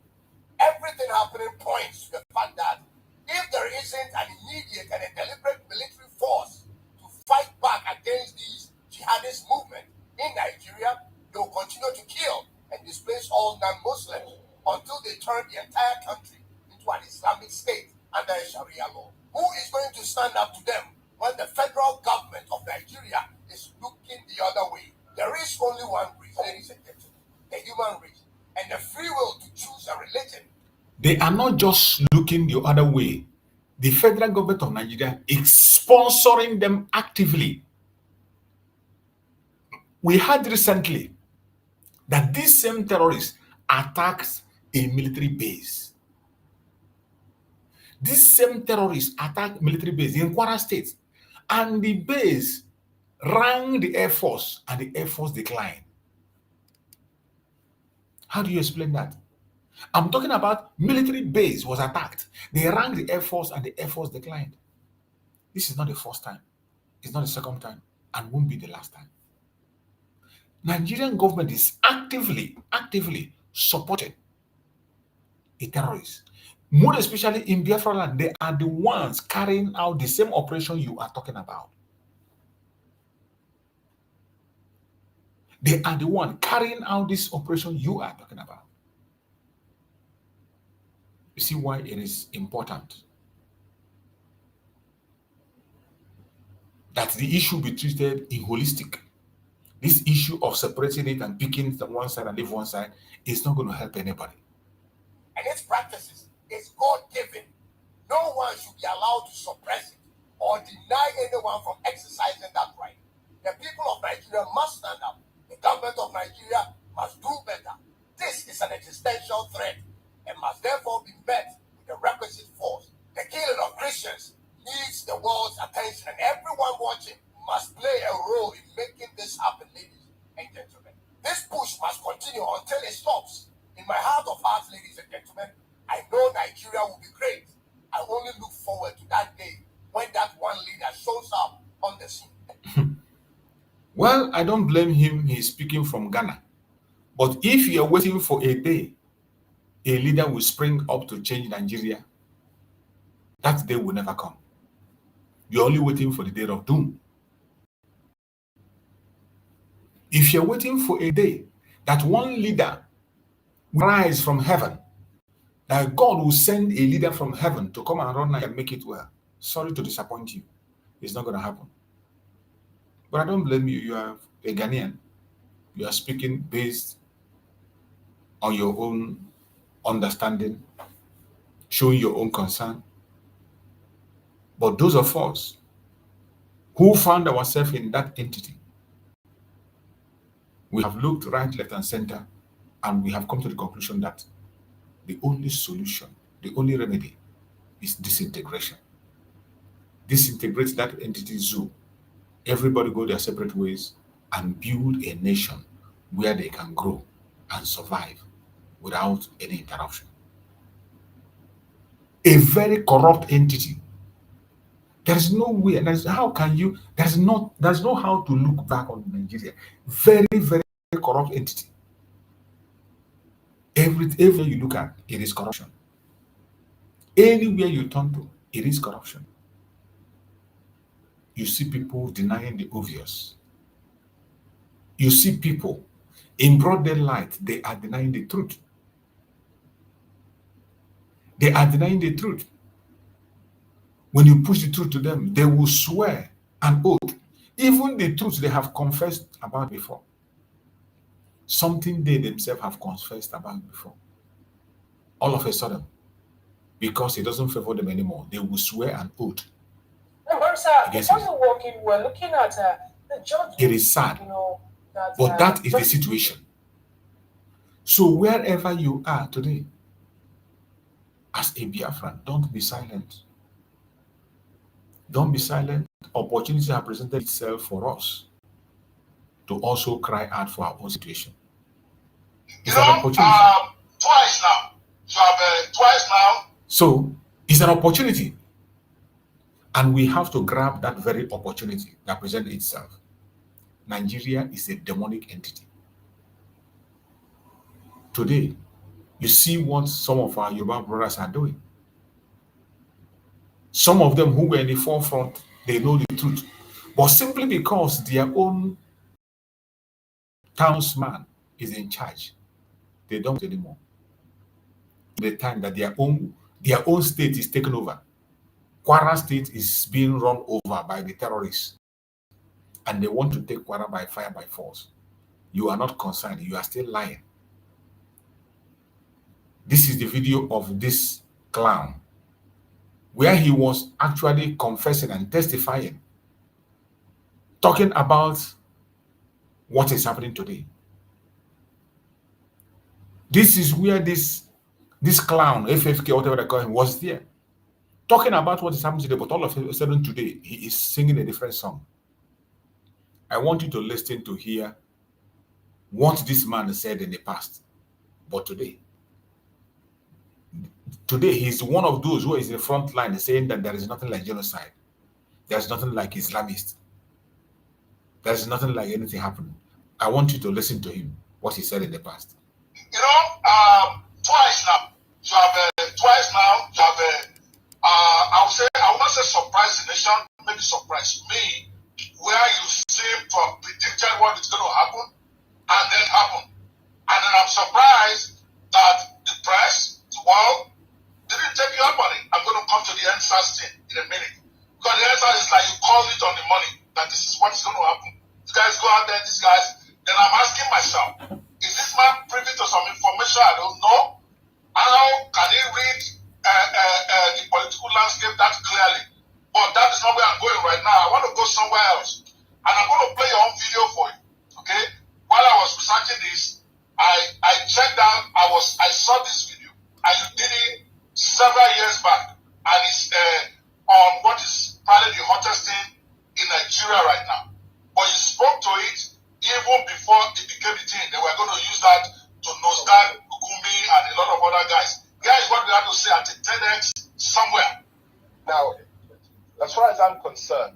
Everything happening points to the fact that if there isn't an immediate and a deliberate military force to fight back against these jihadist movement in Nigeria, they will continue to kill and displace all non-Muslims until they turn the entire country into an Islamic state under a Sharia law. Who is going to stand up to them when the federal government of Nigeria is looking the other way? There is only one race, ladies and gentlemen, the human race, and the free will to choose a religion. They are not just looking the other way. The federal government of Nigeria is sponsoring them actively. We heard recently that these same terrorists attacked a military base. These same terrorists attacked military base in Kwara State, and the base rang the Air Force, and the Air Force declined. How do you explain that? I'm talking about military base was attacked. They rang the Air Force, and the Air Force declined. This is not the first time. It's not the second time, and won't be the last time. Nigerian government is actively supporting a terrorist. More especially in Biafra land, they are the ones carrying out the same operation you are talking about. They are the one carrying out this operation you are talking about. You see why it is important that the issue be treated in holistic. This issue of separating it and picking the one side and leave one side is not going to help anybody. And its practices is God-given. No one should be allowed to suppress it or deny anyone from exercising that right. The people of Nigeria must stand up. The government of Nigeria must do better. This is an existential threat and must therefore be met with the requisite force. The killing of Christians needs the world's attention, and everyone watching must play a role in making this happen, ladies and gentlemen. This push must continue until it stops. In my heart of hearts, ladies and gentlemen, I know Nigeria will be great. I only look forward to that day when that one leader shows up on the scene. Well, I don't blame him. He's speaking from Ghana. But if you're waiting for a day, a leader will spring up to change Nigeria, that day will never come. You're only waiting for the day of doom. If you're waiting for a day that one leader will rise from heaven, that God will send a leader from heaven to come and run and make it well, sorry to disappoint you. It's not going to happen. But I don't blame you. You are a Ghanaian. You are speaking based on your own understanding, showing your own concern. But those of us who found ourselves in that entity, we have looked right, left, and center, and we have come to the conclusion that the only solution, the only remedy is disintegration. Disintegrate that entity zoo. Everybody go their separate ways and build a nation where they can grow and survive without any interruption. A very corrupt entity. There is no way, and how can you, there's no how to look back on Nigeria. Very, very corrupt entity. Everywhere you look at, it is corruption. Anywhere you turn to, it is corruption. You see people denying the obvious. You see people in broad daylight, they are denying the truth. They are denying the truth. When you push the truth to them, they will swear an oath, even the truth they have confessed about before. Something they themselves have confessed about before. All of a sudden, because it doesn't favor them anymore, they will swear an oath. It wasn't working. We're looking at the judgment. It is sad, but that is the situation. So wherever you are today, as a Biafran, don't be silent. Don't be silent. Opportunity has presented itself for us to also cry out for our own situation. It's an opportunity. Twice now. So twice now. So it's an opportunity. And we have to grab that very opportunity that presents itself. Nigeria is a demonic entity. Today, you see what some of our Yoruba brothers are doing. Some of them who were in the forefront, they know the truth. But simply because their own townsman is in charge, they don't anymore. The time that their own state is taken over. Kwara State is being run over by the terrorists. And they want to take Kwara by fire, by force. You are not concerned. You are still lying. This is the video of this clown, where he was actually confessing and testifying, talking about what is happening today. This is where this clown, FFK, whatever they call him, was there. Talking about what is happening today, but all of a sudden today, he is singing a different song. I want you to listen to hear what this man said in the past. But today he's one of those who is in the front line saying that there is nothing like genocide. There's nothing like Islamist. There's nothing like anything happening. I want you to listen to him, what he said in the past. You know, twice now, you have I will not say surprise the nation, maybe surprise me, where you seem to have predicted what is going to happen, and then happen. And then I'm surprised that the press, the world, didn't take you up on it. I'm going to come to the answer thing in a minute. Because the answer is like you called it on the money, that this is what is going to happen. You guys go out there, these guys, then I'm asking myself, is this man privy to some information I don't know? How can he read the political landscape that clearly? But that is not where I'm going right now. I want to go somewhere else. And I'm going to play your own video for you. Okay? While I was researching this, I checked out, I saw this video, and you did it several years back. And it's on what is probably the hottest thing in Nigeria right now. But you spoke to it even before it became a thing. They were going to use that to nosedive Gumi and a lot of other guys. Here is what we have to say at the TEDx somewhere. Now, as far as I'm concerned,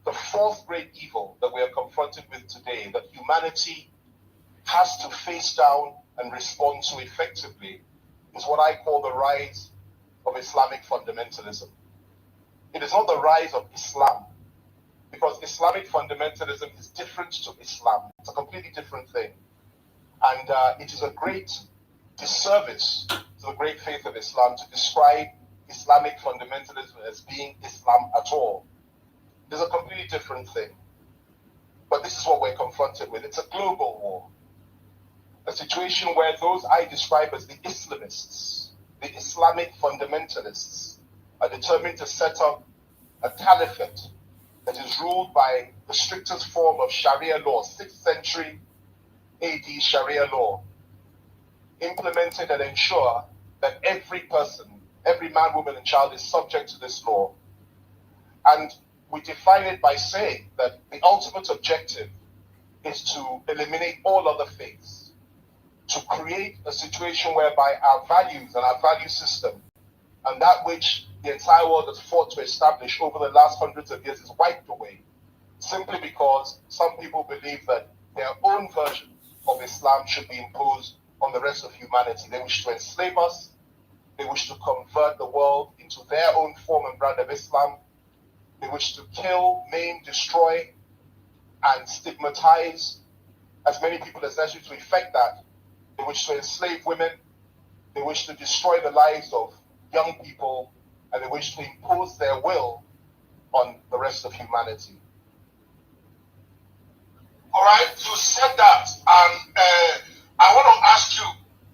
the fourth great evil that we are confronted with today, that humanity has to face down and respond to effectively, is what I call the rise of Islamic fundamentalism. It is not the rise of Islam, because Islamic fundamentalism is different to Islam. It's a completely different thing. And it is a great disservice to the great faith of Islam to describe Islamic fundamentalism as being Islam at all. It's a completely different thing. But this is what we're confronted with. It's a global war. A situation where those I describe as the Islamists, the Islamic fundamentalists, are determined to set up a caliphate that is ruled by the strictest form of Sharia law, 6th century AD Sharia law, implemented and ensure that every person, every man, woman, and child is subject to this law. And we define it by saying that the ultimate objective is to eliminate all other faiths, to create a situation whereby our values and our value system and that which the entire world has fought to establish over the last hundreds of years is wiped away, simply because some people believe that their own version of Islam should be imposed on the rest of humanity. They wish to enslave us. They wish to convert the world into their own form and brand of Islam. They wish to kill, maim, destroy, and stigmatize as many people as necessary to effect that. They wish to enslave women. They wish to destroy the lives of young people, and they wish to impose their will on the rest of humanity. All right, you said that, and I want to ask you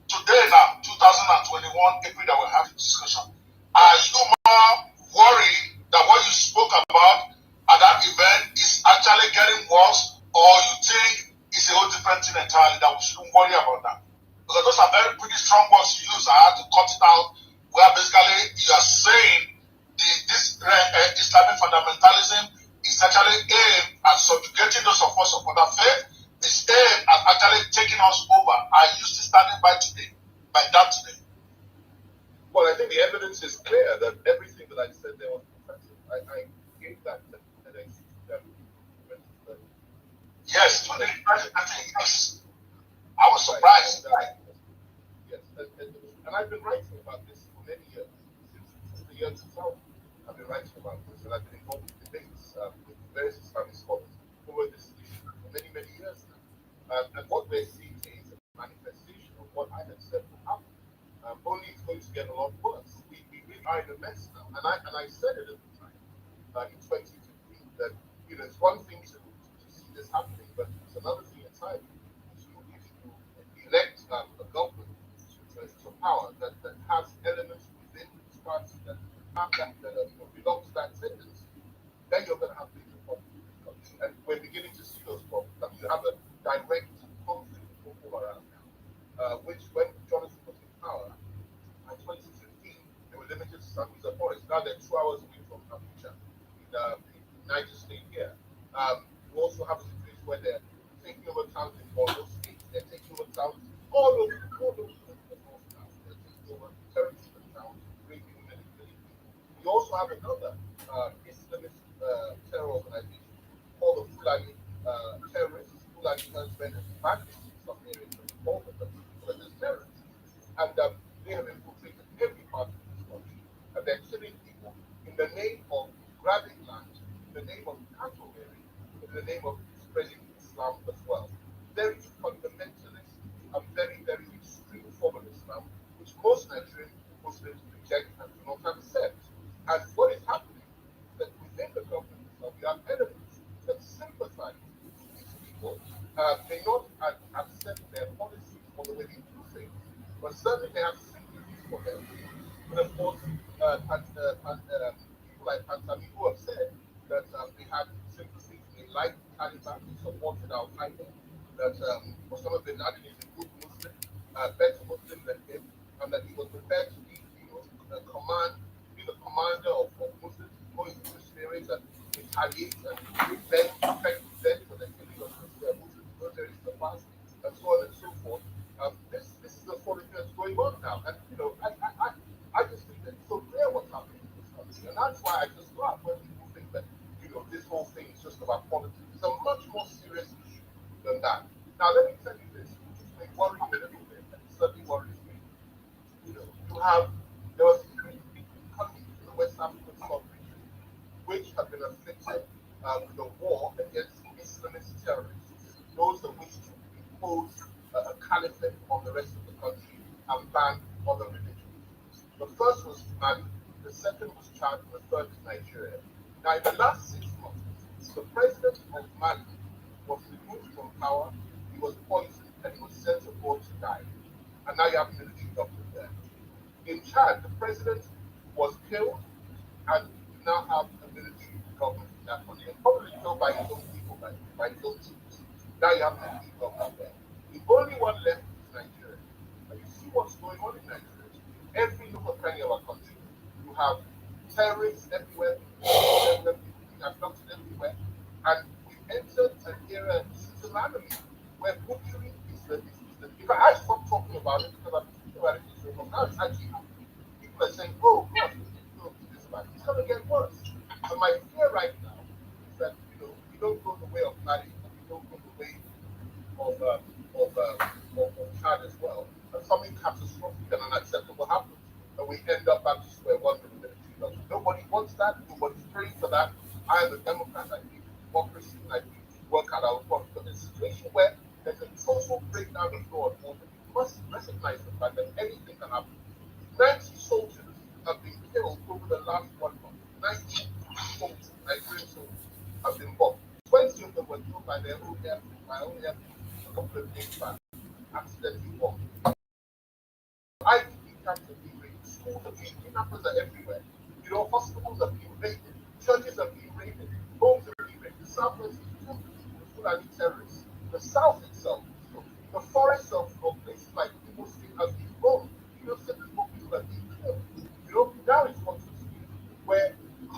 today now, 2021, April, that we're having discussion. Are you more worried that what you spoke about at that event is actually getting worse, or you think it's a whole different thing entirely that we shouldn't worry about that? Because those are very pretty strong words you use. I had to cut it out, where basically you are saying this Islamic fundamentalism is actually aimed at subjugating those of us of other faith. It's aimed at actually taking us over. Are you still standing by that today? Well, I think the evidence is clear that everything that I said there was offensive. I gave that evidence. Yes, I think yes. I was surprised. Yes, and I've been writing about this for many years. Since the year 2000, I've been writing about this, and I've been involved in debates with various Islamic scholars over this issue for many, many years now. And what we're seeing is a manifestation of what I had said would happen. Only it's going to get a lot worse. We really are in a mess now. And I said it at the time, in 2015, that it's one thing to see this happening, but it's another thing entirely if you elect a government to power that has elements within its party that belong to that tendency, then you're going to have bigger problems. And we're beginning to see those problems. You have a where they're taking over towns in Borno State, they're taking over towns all over the north now. They're taking over territories and towns, raping many people. We also have another Islamist terror organization called the Fulani terrorists, Fulani herdsmen and bandits in some areas of the border that as terrorists. And they have infiltrated every part of this country. And they're killing people in the name of grabbing land, in the name of cattle rearing, in the name of spreading Islam as well. Very fundamentalist and very, very extreme form of Islam, which most Nigerian Muslims reject and do not accept. And what is happening is that within the government itself, we have elements that sympathize with these people, may not accept their policies or the way they do things, but certainly they have sympathies for them. But of course, people like Pantami who have said that they had sympathies, they liked Taliban, they supported Al Qaeda, that Osama bin Laden is a good Muslim, better Muslim than him, and that he was prepared to be, be the commander of Muslims, go into Christian areas and retaliate and then affect them for the killing of Muslim military supplies, and so on and so forth. This is the sort of thing that's going on now, and I just think that it's so clear what's happening in this country, and that's why I just laugh when people think that this whole thing is just about politics. It's a much more serious issue than that. Now let me tell you this, which may worry me a little bit, and it certainly worries me. There was 3 countries in the West African sub-region which have been afflicted with a war against Islamist terrorists, those that wish to impose a caliphate on the rest of the country and ban other religions. The first was Mali, the second was Chad, and the third is Nigeria. Now, in the last 6 months, the president of Mali was removed from power, he was poisoned, and he was sent abroad to die. And now you have military doctors there. In Chad, the president was killed, and you now have a military government in that country, and probably killed by his own people, by his own troops. Now you have a military government there. The only one left is Nigeria. And you see what's going on in Nigeria. Every local country of our country, you have terrorists everywhere, people being abducted everywhere, and we've entered an era, this is an enemy, where butchery is the. If I stop talking about it because I've been thinking about it for so long, now it's actually happening. People are saying, oh God, this bad. It's going to get worse. So my fear right now is that we don't go the way of Mali, we don't go the way of Chad as well, and something catastrophic and unacceptable happens, and we end up back to square one with the military. Nobody wants that. Nobody's praying for that. I am a Democrat. I think democracy, and I think work at our front. But in a situation where there's a total breakdown of law and order, we must recognize the fact that anything can happen. 90 soldiers have been killed over the last 1 month. 90 soldiers, Nigerian soldiers, have been bombed. 20 of them were killed by their own airfield, a couple of days back, accidentally bombed. IDP camps are being raided, schools are being, kidnappers are everywhere. Hospitals are being raided, churches are being raided, homes are being raided. The Southwest is filled with Fulani terrorists. The South itself, the forests of places like Igbo State have been bombed. People are being killed. Now it's got to a stage where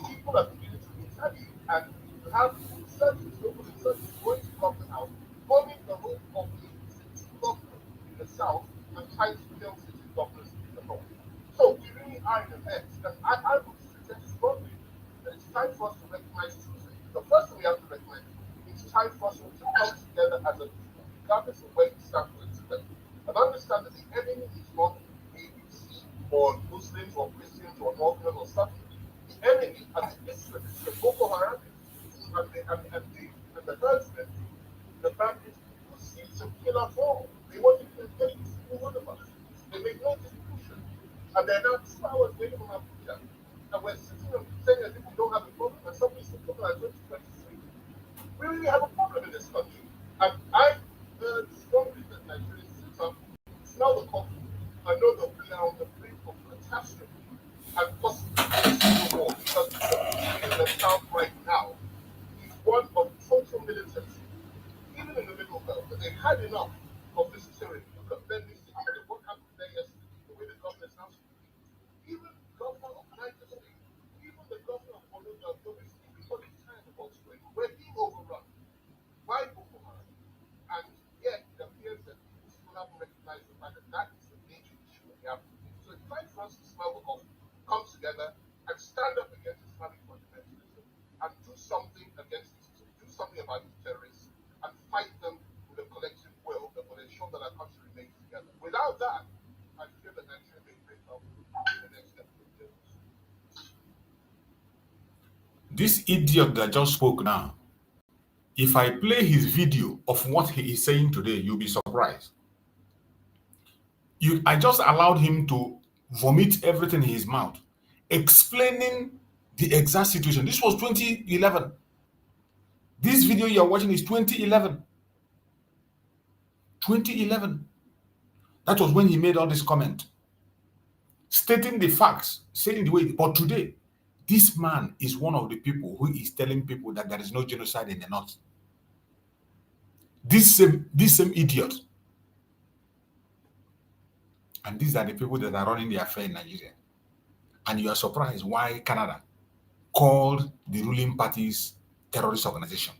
people are beginning to retaliate, and you have insurgents, local insurgents going to government house, bombing the home of the city governor in the south and trying to kill city governors in the north. So we really are in a mess. And I would suggest strongly that it's time for us to recognize two things. The first thing we have to recognize, it's time for us to come together as a people, regardless of where we stand politically, and understand that the enemy is not ABC or Muslims or Christians or Northerners or something. The enemy are the Islamists, the Boko Haram, and the herdsmen, the bandits who seek to kill us all. They want to kill every single one of us. They make no distinction. And they're now 2 hours away from Abuja. And we're sitting and saying as if we don't have a problem, and somebody's talking about 2023. We really have a problem in this country. And I heard strongly that Nigeria sits up, smell the coffee, and know that we are on the brink of catastrophe and possibly a civil war, because the situation in the south right now is one of total militancy. Even in the Middle Belt, that they've had enough of this tyranny. Look at Benue City, what happened there yesterday, the way the governor is now speaking. Even the governor of Niger State, even the governor of Borno, because it's time of what's going on. We're being overrun. Why Boko Haram? terrorists and fight them with a collective will that will ensure that our country remains together. Without that, I fear that Nigeria may break up in the next couple of years. This idiot that just spoke now, if I play his video of what he is saying today, you'll be surprised. I just allowed him to vomit everything in his mouth, explaining the exact situation. This was 2011. This video you're watching is 2011. 2011. That was when he made all this comment, stating the facts, saying the way. But today, this man is one of the people who is telling people that there is no genocide in the north. This same idiot. And these are the people that are running the affair in Nigeria. And you are surprised why Canada called the ruling party's terrorist organization.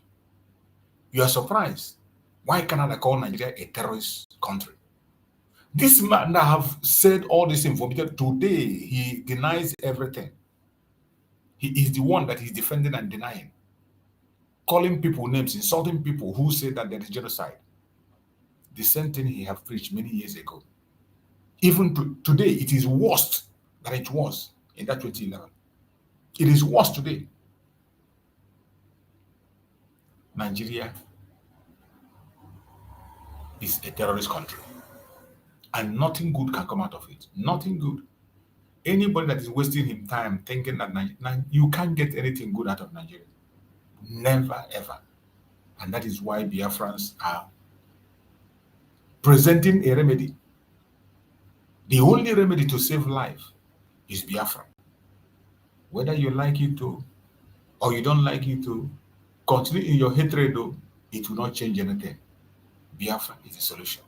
You are surprised why Canada called Nigeria a terrorist country. This man that have said all this information today, he denies everything. He is the one that is defending and denying, calling people names, insulting people who say that there is genocide. The same thing he have preached many years ago. Even today, it is worse than it was in that 2011. It is worse today. Nigeria is a terrorist country. And nothing good can come out of it. Nothing good. Anybody that is wasting his time thinking that you can't get anything good out of Nigeria. Never, ever. And that is why Biafrans are presenting a remedy. The only remedy to save life is Biafra. Whether you like it or you don't like it continue in your hatred though, it will not change anything. Biafra is the solution.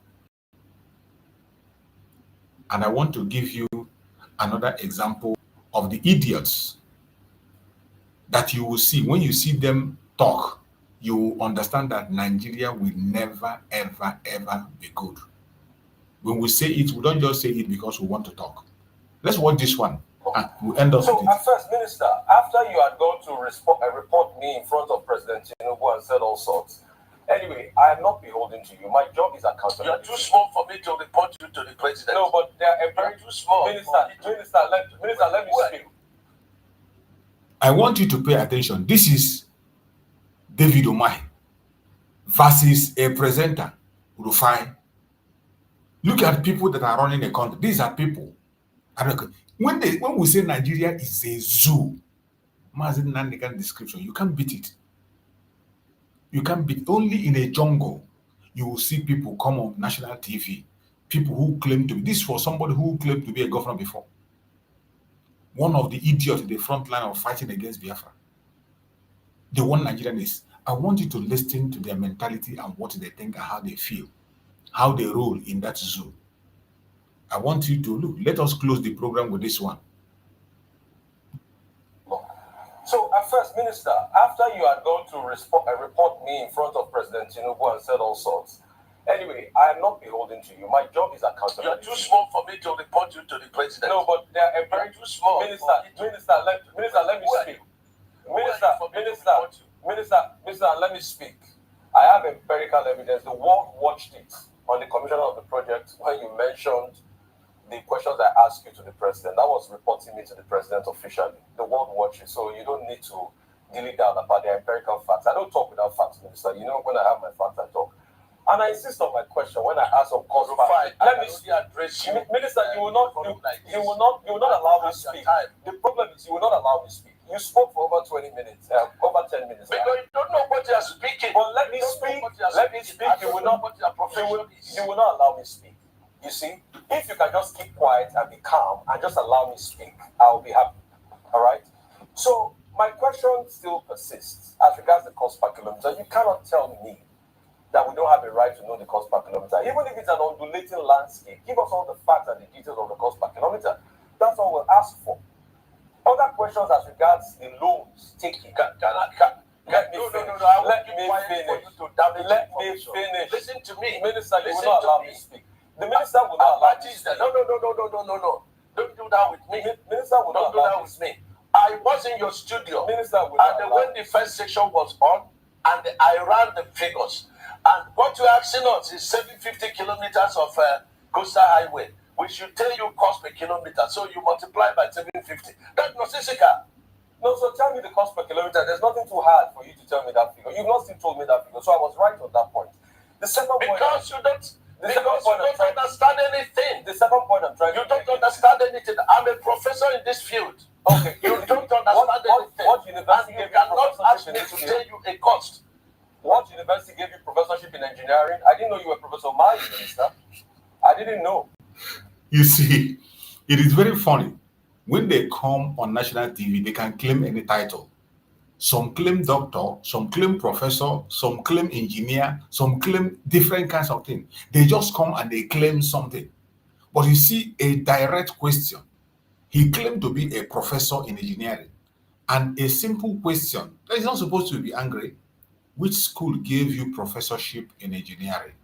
And I want to give you another example of the idiots that you will see. When you see them talk, you will understand that Nigeria will never, ever, ever be good. When we say it, we don't just say it because we want to talk. Let's watch this one and we'll end up with it. At first, Minister, after you had gone to report me in front of President Tinubu and said all sorts, anyway, I am not beholden to you. My job is accountability. You're too small for me to report you to the president. No, but they are very too small. Minister, let me speak. I want you to pay attention. This is David Umahi versus a presenter, Rufai. Look at people that are running a country. These are people. When we say Nigeria is a zoo, Mazin Nandikan description, you can't beat it. You can't beat. Only in a jungle you will see people come on national TV. People who claim to be. This for somebody who claimed to be a governor before. One of the idiots in the front line of fighting against Biafra. The one Nigerian is. I want you to listen to their mentality and what they think and how they feel, how they roll in that zoo. I want you to look. Let us close the program with this one. So, at first, Minister, after you had gone to report me in front of President Tinubu and said all sorts, anyway, I am not beholden to you. My job is accountability. You're too small for me to report you to the president. No, but they are very too small. Minister, let me speak. Minister, let me speak. I have empirical evidence. The world watched it on the commissioner of the project when you mentioned the questions I asked you to the president. That was reporting me to the president officially. The world watched it, so you don't need to dilly down about the empirical facts. I don't talk without facts, Minister. You know, when I have my facts, I talk. And I insist on my question when I ask, of course, let me address you. Minister, you will not allow me to speak. The problem is you will not allow me to speak. You spoke for over 20 minutes, over 10 minutes. Because you don't know what you are speaking. But let me speak. Let me speak. You will not allow me to speak. You see, if you can just keep quiet and be calm and just allow me to speak, I'll be happy. All right? So my question still persists as regards the cost per kilometer. You cannot tell me that we don't have a right to know the cost per kilometer. Even if it's an undulating landscape, give us all the facts and the details of the cost per kilometer. That's all we'll ask for. Other questions as regards the loans taken. Let me finish. Listen to me. Minister, you will not allow me to speak. The minister will not allow me to speak. No. Don't do that with me. Minister will not do that with me. I was in your studio. Minister will not and when the first section was on, And I ran the figures. And what you're asking us is 750 kilometers of coastal highway, which should tell you cost per kilometer. So you multiply by 750. That's not physical. No, so tell me the cost per kilometer. There's nothing too hard for you to tell me that figure. You've not still told me that figure, so I was right on that point. The second point, because you don't understand anything. The second point I'm trying to make. You don't understand anything. I'm a professor in this field. Okay, you don't understand anything. What university gave you professorship in engineering? Tell you a cost. What university gave you professorship in engineering? I didn't know you were Professor Mai, Minister. I didn't know. You see, it is very funny. When they come on national TV, they can claim any title. Some claim doctor, some claim professor, some claim engineer, some claim different kinds of things. They just come and they claim something. But you see, a direct question. He claimed to be a professor in engineering. And a simple question, that is not supposed to be angry. Which school gave you professorship in engineering?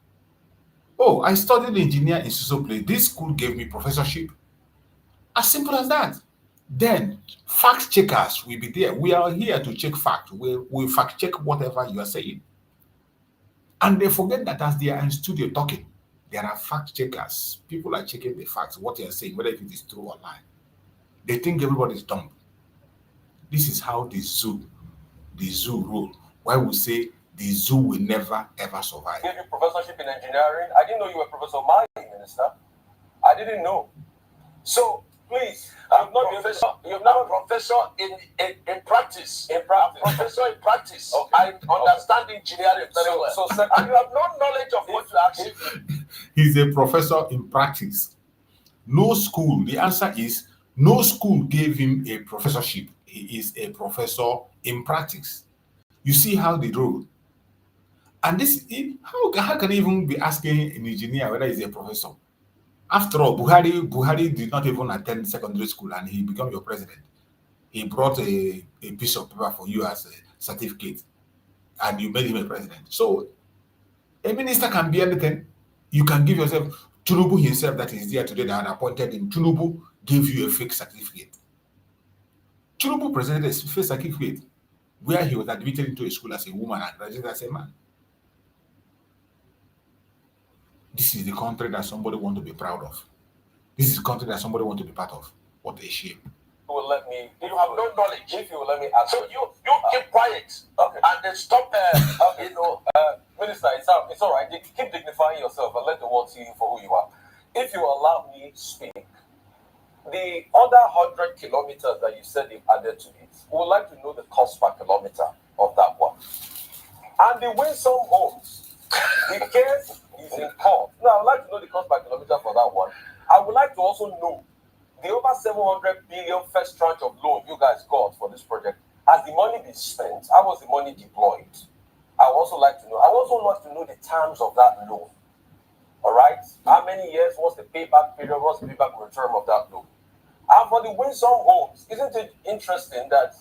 Oh, I studied engineer in so place. This school gave me professorship. As simple as that. Then fact checkers will be there. We are here to check fact. We fact check whatever you are saying. And they forget that as they are in studio talking, there are fact checkers. People are checking the facts, what you are saying, whether it is true or lie. They think everybody is dumb. This is how the zoo rule. Why we say the zoo will never ever survive. Gave you professorship in engineering. I didn't know you were Professor Mai, Minister. I didn't know. So please, you're not a professor in practice. Professor in practice. Okay. I understand engineering very well. So, and you have no knowledge of what you actually. He's a professor in practice. No school. The answer is no school gave him a professorship. He is a professor in practice. You see how they rule. And this, how can he even be asking an engineer whether he's a professor? After all, Buhari did not even attend secondary school and he became your president. He brought a piece of paper for you as a certificate and you made him a president. So a minister can be anything. You can give yourself, Tinubu himself that is there today that appointed him, Tinubu gave you a fake certificate. Tinubu presented a fake certificate where he was admitted into a school as a woman and graduated as a man. This is the country that somebody wants to be proud of. This is the country that somebody wants to be part of. What a shame. You will let me. You have no knowledge. If you will let me answer. So you keep quiet. Okay. And then stop. Minister, it's all right. Keep dignifying yourself and let the world see you for who you are. If you allow me to speak, the other 100 kilometers that you said you've added to it, we would like to know the cost per kilometer of that one. And the Winsome Homes, the case is in court. Now, I would like to know the cost per kilometer for that one. I would like to also know the over 700 billion first tranche of loan you guys got for this project. Has the money been spent? How was the money deployed? I would also like to know. I would also like to know the terms of that loan. All right? How many years? What's the payback period? What's the payback return of that loan? And for the Winsome Homes, isn't it interesting that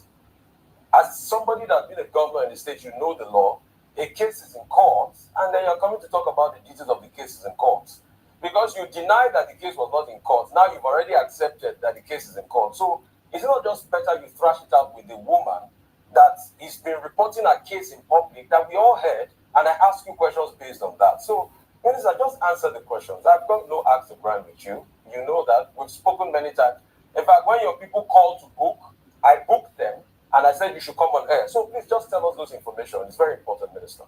as somebody that's been a governor in the state, you know the law, a case is in court, and then you're coming to talk about the details of the cases in court. Because you denied that the case was not in court. Now you've already accepted that the case is in court. So is it not just better you thrash it out with the woman that has been reporting a case in public that we all heard, and I ask you questions based on that? So, Minister, just answer the questions. I've got no axe to grind with you. You know that. We've spoken many times. In fact, when your people called to book, I booked them, and I said you should come on air. So please just tell us those information. It's very important, Minister.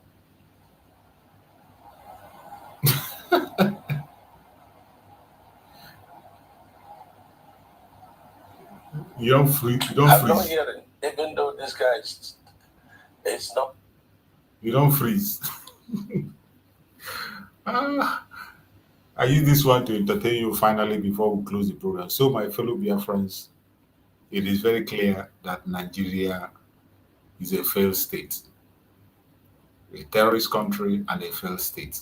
You don't freeze. I'm not hearing, even though this guy is not. You don't freeze. I use this one to entertain you finally before we close the program. So, my fellow Biafrans, it is very clear that Nigeria is a failed state, a terrorist country and a failed state.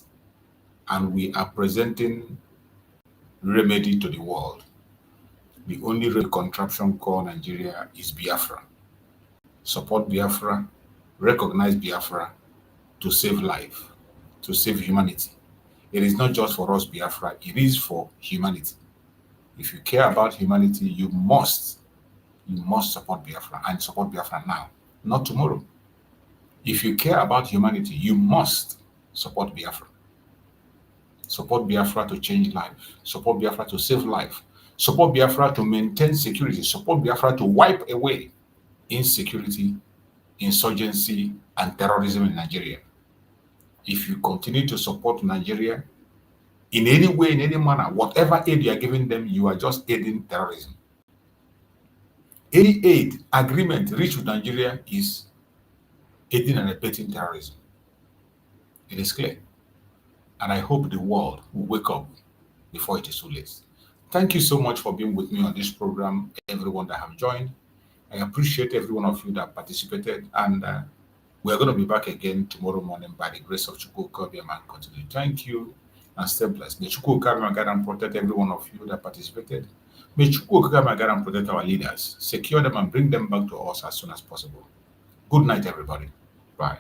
And we are presenting remedy to the world. The only real contraption called Nigeria is Biafra. Support Biafra, recognize Biafra to save life, to save humanity. It is not just for us, Biafra, it is for humanity. If you care about humanity, you must support Biafra, and support Biafra now, not tomorrow. If you care about humanity, you must support Biafra. Support Biafra to change life. Support Biafra to save life. Support Biafra to maintain security. Support Biafra to wipe away insecurity, insurgency, and terrorism in Nigeria. If you continue to support Nigeria in any way, in any manner, whatever aid you are giving them, you are just aiding terrorism. Any aid agreement reached with Nigeria is aiding and abetting terrorism. It is clear. And I hope the world will wake up before it is too late. Thank you so much for being with me on this program, everyone that have joined. I appreciate every one of you that participated, and we're going to be back again tomorrow morning by the grace of Chukwu Obiama and continue. Thank you and stay blessed. May Chukwu Obiama guide and protect every one of you that participated. May Chukwu Obiama guide and protect our leaders, secure them and bring them back to us as soon as possible. Good night, everybody. Bye.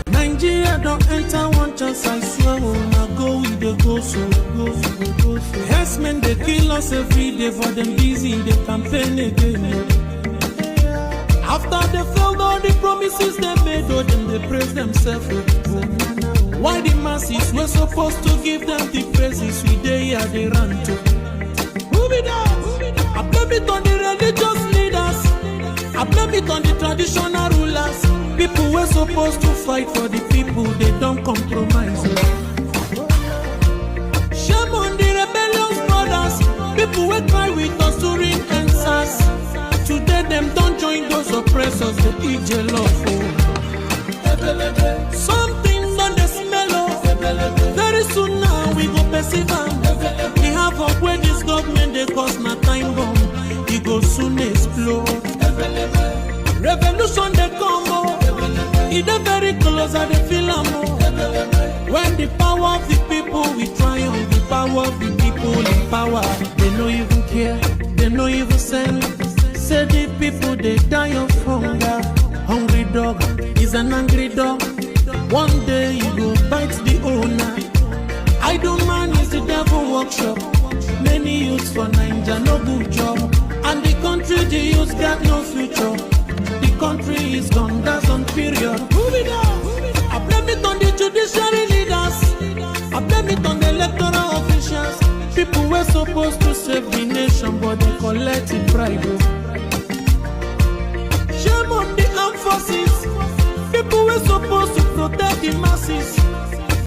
Nigeria don't enter one chance, I swear, I go with the go so. Herdsmen, they kill us every day, for them busy, they campaign again. After they failed all the promises they made, oh, then they praise themselves. Why the masses were supposed to give them the praises we they here they run to? Who be that? I blame it on the religious leaders. I blame it on the traditional rulers. People were supposed to fight for the people, they don't compromise. Shame on the rebellious brothers. People will cry with us during answers. Today them don't join those oppressors, they eat jollof. Something done the smell of. Very soon now we go perceive. We have up where this government they cause my time bomb. It go soon explode. Revolution they come. It's very close and they feel when the power of the people we triumph, the power of the people in power. They don't even care, they don't even send. Say the people they die of hunger. Hungry dog is an angry dog. One day you go bite the owner. Idle man is the devil workshop. Many youths for Nigeria no good job. And the country the youths got no future. The country is gone, that's on period. I blame it on the judiciary leaders. I blame it on the electoral officials. People were supposed to save the nation, but they collected bribe.